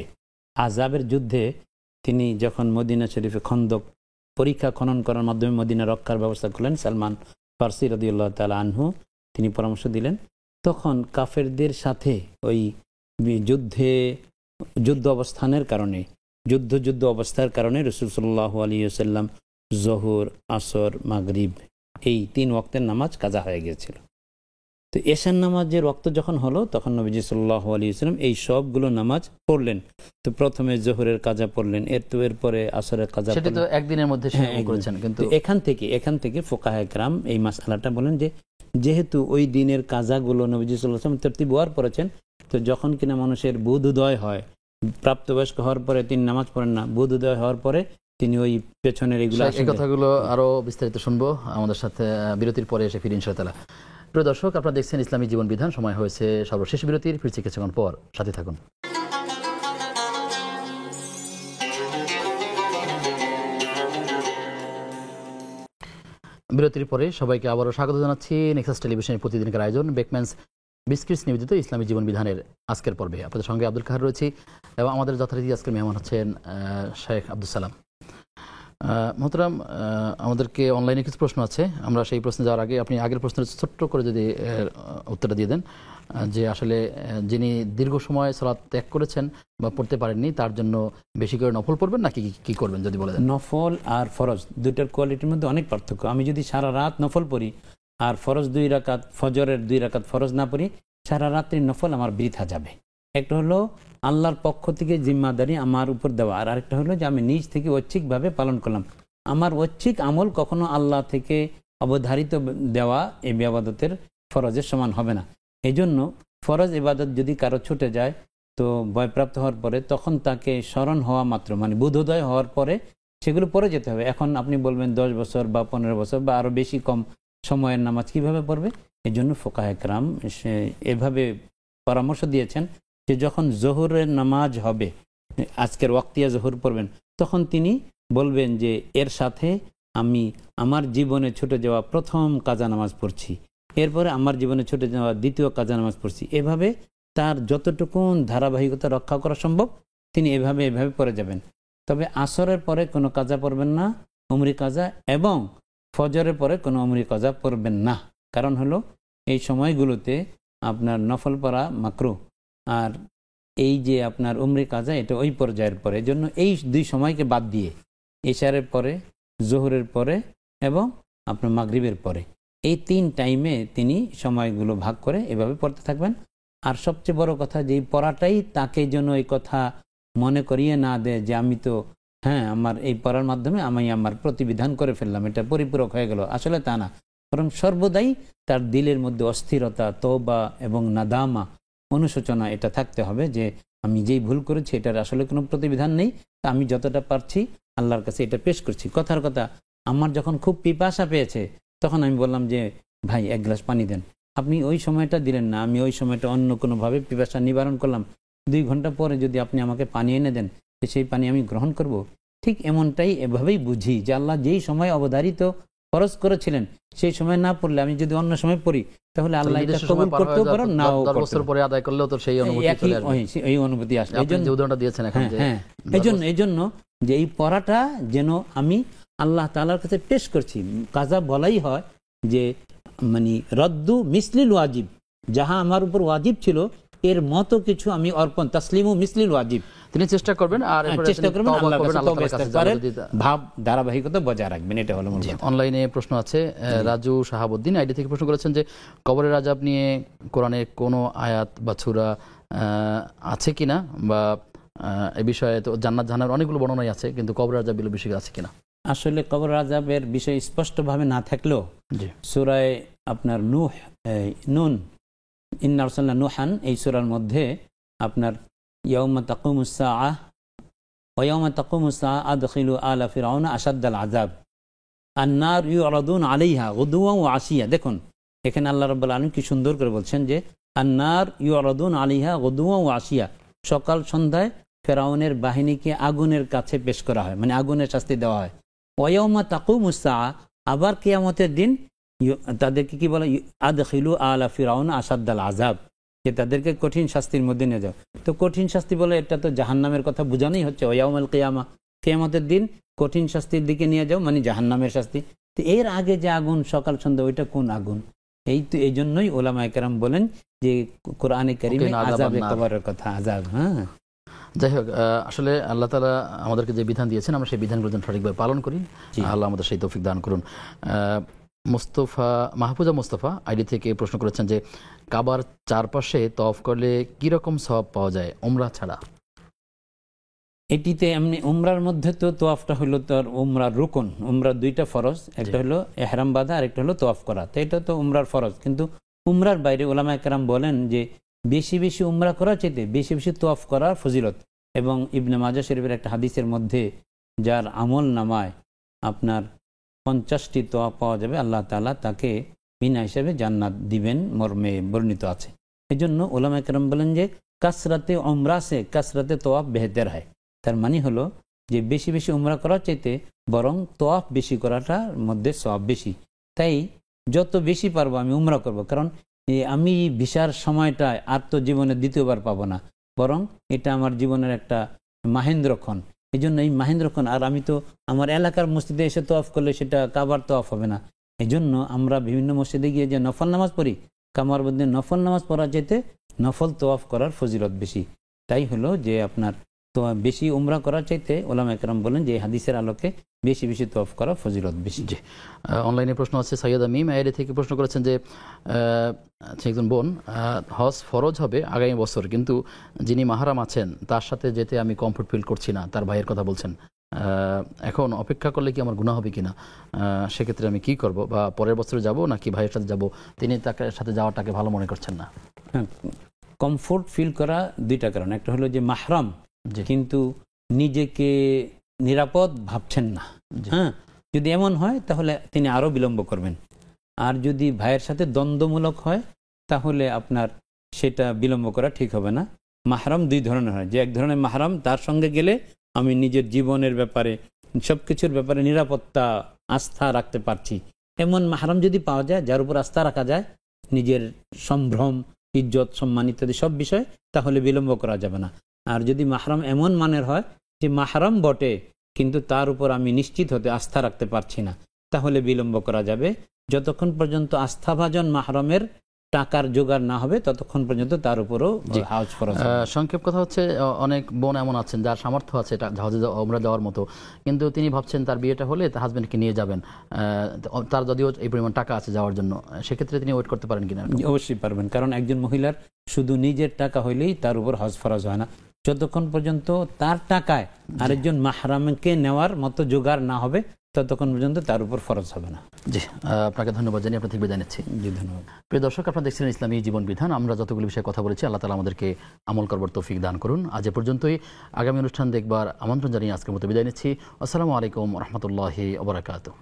আযাবের যুদ্ধে। তিনি যখন মদিনা শরীফে খন্দক পরীক্ষা খনন করার মাধ্যমে মদিনা রক্ষার ব্যবস্থা করলেন, সালমান ফারসি রাদিয়াল্লাহু তাআলা আনহু তিনি পরামর্শ দিলেন। তখন কাফেরদের সাথে ওই যুদ্ধ অবস্থানের কারণে, যুদ্ধ অবস্থার কারণে রাসূল সাল্লাল্লাহু আলাইহি ওয়াসাল্লাম জোহর, আসর, মাগরিব এই 3 ওয়াক্তের নামাজ কাজা হয়ে গিয়েছিল। তো এশার নামাজের ওয়াক্ত যখন হলো তখন নবীজি সাল্লাল্লাহু আলাইহি ওয়াসাল্লাম এই সবগুলো নামাজ পড়লেন। তো প্রথমে জোহরের কাজা পড়লেন, এরপরে আসরের কাজা, সেটা তো একদিনের মধ্যে করেছেন। কিন্তু এখান থেকে ফুকাহায়ে কেরাম এই মাসআলাটা বলেন যে যেহেতু ওই দিনের কাজাগুলো নবীজি সাল্লাল্লাহু আলাইহি ওয়াসাল্লাম তরতিব ওয়ার করেছেন, তো যখন কিনা মানুষের বোধোদয় হয়, প্রাপ্তবয়স্ক হওয়ার পরে তিনি নামাজ পড়েন না, বোধোদয় হওয়ার পরে তিনি ওই পেছনের এগুলো, এই কথাগুলো আরো বিস্তারিত শুনবো আমাদের সাথে বিরতির পরে এসে ফিরে ইনশাআল্লাহ। প্রিয় দর্শক, আপনারা দেখছেন ইসলামী জীবন বিধান। সময় হয়েছে সর্বশেষ বিরতির, ফিরছি কিছুক্ষণ পর, সাথে থাকুন। বিরতির পরে সবাইকে আবারও স্বাগত জানাচ্ছি নেক্সাস টেলিভিশনের প্রতিদিনকার আয়োজন বেকম্যানস বিস্কিটস নিবেদিত ইসলামী জীবন বিধানের আজকের পর্বে। আপনাদের সঙ্গে আব্দুল কাহার রয়েছি এবং আমাদের যথারীতি আজকের মেহমান হচ্ছেন শেখ আব্দুল সালাম। মোহতারাম, আমাদেরকে অনলাইনে কিছু প্রশ্ন আছে, আমরা সেই প্রশ্নে যাওয়ার আগে আপনি আগের প্রশ্নের ছোট্ট করে যদি উত্তরটা দিয়ে দেন যে আসলে যিনি দীর্ঘ সময় সালাত ত্যাগ করেছেন বা পড়তে পারেননি, তার জন্য বেশি করে নফল পড়বেন নাকি কি করবেন যদি বলে দেন? নফল আর ফরজ দুইটার কোয়ালিটির মধ্যে অনেক পার্থক্য। আমি যদি সারা রাত নফল পড়ি আর ফরজ 2 রাকাত, ফজরের 2 রাকাত ফরজ না পড়ি, সারা রাত্রি নফল আমার বৃথা যাবে। একটা হলো আল্লাহর পক্ষ থেকে জিম্মাদারি আমার উপর দেওয়া, আর আরেকটা হলো যে আমি নিজ থেকে ঐচ্ছিকভাবে পালন করলাম। আমার ঐচ্ছিক আমল কখনো আল্লাহ থেকে অবধারিত দেওয়া এই ইবাদতের ফরজের সমান হবে না। এই জন্য ফরজ ইবাদত যদি কারো ছুটে যায়, তো ভয়প্রাপ্ত হওয়ার পরে তখন তাকে স্মরণ হওয়া মাত্র, মানে বোধোদয় হওয়ার পরে সেগুলো পড়ে যেতে হবে। এখন আপনি বলবেন 10 বছর বা 15 বছর বা আরও বেশি কম সময়ের নামাজ কিভাবে পড়বে? এই জন্য ফুকাহায়ে কেরাম এভাবে পরামর্শ দিয়েছেন যে যখন জোহরের নামাজ হবে, আজকের ওয়াক্তিয়া জোহর পড়বেন, তখন তিনি বলবেন যে এর সাথে আমি আমার জীবনে ছুটে যাওয়া প্রথম কাজা নামাজ পড়ছি, এরপরে আমার জীবনে ছুটে যাওয়া দ্বিতীয় কাজা নামাজ পড়ছি। এভাবে তার যতটুকুন ধারাবাহিকতা রক্ষা করা সম্ভব তিনি এভাবে পড়ে যাবেন। তবে আসরের পরে কোনো কাজা পড়বেন না, উমরি কাজা, এবং ফজরের পরে কোনো উমরি কাজা পড়বেন না। কারণ হলো এই সময়গুলোতে আপনার নফল পড়া মাকরুহ, আর এই যে আপনার উমরি কাজা এটা ওই পর্যায়ের পরে। এই জন্য এই 2 সময়কে বাদ দিয়ে ইশারের পরে, জোহরের পরে এবং আপনার মাগরিবের পরে, এই 3 টাইমে তিনি সময়গুলো ভাগ করে এভাবে পড়তে থাকবেন। আর সবচেয়ে বড় কথা যে এই পড়াটাই তাকে যেন এই কথা মনে করিয়ে না দেয় যে আমি তো আমার এই পড়ার মাধ্যমে আমি আমার প্রতিবিধান করে ফেললাম, এটা পরিপূরক হয়ে গেল। আসলে তা না, বরং সর্বদাই তার দিলের মধ্যে অস্থিরতা, তওবা এবং নাদামা, অনুশোচনা এটা থাকতে হবে যে আমি যেই ভুল করেছি এটার আসলে কোনো প্রতিবিধান নেই, তা আমি যতটা পারছি আল্লাহর কাছে এটা পেশ করছি। কথার কথা, আমার যখন খুব পিপাসা পেয়েছে তখন আমি বললাম যে ভাই 1 গ্লাস পানি দেন, আপনি ওই সময়টা দিলেন না, আমি ওই সময়টা অন্য কোনোভাবে পিপাসা নিবারণ করলাম, 2 ঘন্টা পরে যদি আপনি আমাকে পানি এনে দেন, সেই পানি আমি গ্রহণ করব। ঠিক এমনটাই এভাবেই বুঝি যে আল্লাহ যেই সময় অবধারিত ফরজ করেছিলেন সেই সময় না পড়লে আমি যদি অন্য সময় পড়ি তাহলে আল্লাহ এটা কবুল করতেও পারেন, নাও করতে বছর পরে আদায় করলেও তো সেই অনুভূতি চলে আসবে, এই অনুভূতি আসবে। আপনি যে উদাহরণটা দিয়েছেন এখন, যে এই জন্য যে এই পড়াটা যেন আমি আল্লাহ তাআলার কাছে পেশ করছি। কাজা বলাই হয় যে মানে রদ্দু মিসলিল ওয়াজিব, যাহা আমার উপর ওয়াজিব ছিল এর মতো কিছু আমি অর্পণ, তাসলিমু মিসলিল ওয়াজিব। তিনি চেষ্টা করবেন আর চেষ্টা করবেন আল্লাহর কাছে তওবা ইস্তেগফারের ভাব ধারাবাহিকতা বজায় রাখবেন, এটা হলো মূল কথা। অনলাইনে প্রশ্ন আছে, রাজু শাহাবুদ্দিন আইডি থেকে প্রশ্ন করেছেন যে কবরের আযাব নিয়ে কোরআনে কোনো আয়াত বা সূরা আছে কিনা, বা এই বিষয়ে তো জান্নাত জাহান্নামের অনেকগুলো বর্ণনাই আছে, কিন্তু কবরের আযাব বিষয় আছে কিনা? আসলে কবরের আযাবের বিষয় স্পষ্টভাবে না থাকলেও সূরা আপনার নুন ইন্না আরসালনা নূহান, এই সূরার মধ্যে আপনার ইয়াউমা তাকুমুস সাআহ ওয়া ইয়াউমা তাকুমুস সাআহ আদখিলু আলা ফিরআউনা আশাদ্দাল আযাব আন-নার ইউরাদুন আলাইহা গুদুওয়ান ওয়া আশিয়া। দেখুন এখানে আল্লাহ রাব্বুল আলামিন কি সুন্দর করে বলছেন যে আন-নার ইউরাদুন আলাইহা গুদুওয়ান ওয়া আশিয়া, সকাল সন্ধ্যায় ফিরআউনের বাহিনীকে আগুনের কাছে পেশ করা হয়, মানে আগুনের শাস্তি দেওয়া হয়। ওয়া ইয়াউমা তাকুমুস সাআহ, আবার কিয়ামতের দিন তাদেরকে কি বলে, আদখিলু আলা ফিরআউনা আশাদ্দাল আযাব, যে তাদেরকে কঠিন শাস্তির মধ্যে নিয়ে যাও। তো কঠিন শাস্তি বলে এটা তো জাহান্নামের কথা বোঝানোই হচ্ছে, ওয়াউমাল কিয়ামা, কিয়ামতের দিন কঠিন শাস্তির দিকে নিয়ে যাও, মানে জাহান্নামের শাস্তি। তো এর আগে যে আগুন সকাল সন্ধ্যা, ওইটা কোন আগুন? এই জন্যই ওলামায়ে কেরাম বলেন যে কোরআনে কারীমে আযাবে কবরের কথা, আযাব। হ্যাঁ, যাই হোক, আসলে আল্লাহ তাআলা আমাদেরকে যে বিধান দিয়েছেন আমরা সেই বিধানগুলো যেন সঠিকভাবে পালন করি, আল্লাহ আমাদের সেই তৌফিক দান করুন। মাহফুজা মুস্তাফা আইডি থেকে প্রশ্ন করেছেন যে কাবার চারপাশে তওয়াফ করলে কি রকম সওয়াব পাওয়া যায় উমরা ছাড়া? এটিতে এমনি উমরার মধ্যে তো তোয়াফটা হলো তার উমরার রুকন, উমরার 2টা ফরজ, একটা হলো ইহরাম বাঁধা আর একটা হলো তোয়াফ করা। তো এটা তো উমরার ফরজ, কিন্তু উমরার বাইরে ওলামায়ে কেরাম বলেন যে বেশি বেশি উমরা করার চাইতে বেশি বেশি তোয়াফ করার ফজিলত। এবং ইবনে মাজাহ শরীফের একটা হাদিসের মধ্যে যার আমল নামায় আপনার 50টি তোয়াফ পাওয়া যাবে, আল্লাহ তাআলা তাকে বিনা হিসেবে জান্নাত দিবেন মর্মে বর্ণিত আছে। এই জন্য ওলামায়ে কেরাম বলেন যে কাসরাতে উমরা সে কাসরাতে তোয়াফ বেহতর হয়। তার মানে হলো যে বেশি বেশি উমরা করার চাইতে বরং তোয়াফ বেশি করাটার মধ্যে সওয়াব বেশি। তাই যত বেশি পারবো আমি উমরা করব, কারণ আমি ভিসার সময়টা আর তো জীবনে দ্বিতীয়বার পাবো না, বরং এটা আমার জীবনের একটা মাহেন্দ্রক্ষণ। এই জন্য এই মাহেন্দ্রক্ষণ, আর আমি তো আমার এলাকার মসজিদে এসে তোয়াফ করলে সেটা কাবার তোয়াফ হবে না। এই জন্য আমরা বিভিন্ন মসজিদে গিয়ে যে নফল নামাজ পড়ি, কাবার মধ্যে নফল নামাজ পড়ার চাইতে নফল তোয়াফ করার ফজিলত বেশি। তাই হলো যে আপনার তো বেশি উমরা করার চাইতে ওলামায়ে কেরাম বলেন যে হাদিসের আলোকে বেশি বেশি তোয়াফ করা ফজিলত বেশি। অনলাইনে প্রশ্ন আছে, সৈয়দা মিম আইডি থেকে প্রশ্ন করেছেন যে একজন বোন, হজ ফরজ হবে আগামী বছর, কিন্তু যিনি মাহরাম আছেন তার সাথে যেতে আমি কমফোর্ট ফিল করছি না, তার ভাইয়ের কথা বলছেন। এখন অপেক্ষা করলে কি আমার গুনাহ হবে কিনা, সেক্ষেত্রে আমি কি করব, বা পরের বছরে যাব নাকি ভাইয়ের সাথে যাব? তিনি তাকে সাথে যাওয়াটাকে ভালো মনে করছেন না। কমফোর্ট ফিল করা 2টা কারণ, একটা হলো যে মাহরাম কিন্তু নিজেকে নিরাপদ ভাবছেন না। হ্যাঁ, যদি এমন হয় তাহলে তিনি আরো বিলম্ব করবেন। আর যদি ভাইয়ের সাথে দ্বন্দ্বমূলক হয় তাহলে আপনার সেটা বিলম্ব করা ঠিক হবে না। মাহরাম 2 ধরনের হয়, যে এক ধরনের মাহরাম তার সঙ্গে গেলে আমি নিজের জীবনের ব্যাপারে সবকিছুর ব্যাপারে নিরাপত্তা আস্থা রাখতে পারছি, এমন মাহরাম যদি পাওয়া যায় যার উপর আস্থা রাখা যায়, নিজের সম্ভ্রম ইজ্জত সম্মান ইত্যাদি সব বিষয়, তাহলে বিলম্ব করা যাবে না। আর যদি মাহরাম এমন মানের হয় যে মাহরাম বটে কিন্তু তার উপর আমি নিশ্চিত হতে আস্থা রাখতে পারছি না, তাহলে বিলম্ব করা যাবে। যতক্ষণ পর্যন্ত আস্থাভাজন মাহরামের টাকার জোগাড় না হবে ততক্ষণ পর্যন্ত তার উপরও হজ ফরজ। সংক্ষেপ কথা হচ্ছে, অনেক বোন এমন আছেন যার সামর্থ্য আছে হজে ওমরা যাওয়ার মতো, কিন্তু তিনি ভাবছেন তার বিয়েটা হলে তার হাজবেন্ডকে নিয়ে যাবেন, তার যদিও এই পরিমাণ টাকা আছে যাওয়ার জন্য, সেক্ষেত্রে তিনি ওয়েট করতে পারেন কিনা? অবশ্যই পারবেন, কারণ একজন মহিলার শুধু নিজের টাকা হইলেই তার উপর হজ ফরজ হয় না। যতক্ষণ পর্যন্ত তার টাকায় আরেকজন মাহরামকে নেওয়ার মতো জোগাড় না হবে ততক্ষণ পর্যন্ত তার উপর ফরজ হবে না। জি, আপনাকে ধন্যবাদ জানিয়ে আপনার থেকে বিদায় নিচ্ছি। জি, ধন্যবাদ। প্রিয় দর্শক, আপনারা দেখছিলেন ইসলামী জীবন বিধান। আমরা যতগুলো বিষয়ে কথা বলেছি, আল্লাহ তাআলা আমাদেরকে আমল করবার তৌফিক দান করুন। আজ এ পর্যন্তই। আগামী অনুষ্ঠান দেখবার আমন্ত্রণ জানিয়ে আজকের মতো বিদায় নিচ্ছি। আসসালামু আলাইকুম ওয়া রাহমাতুল্লাহি ওয়া বারাকাতুহু।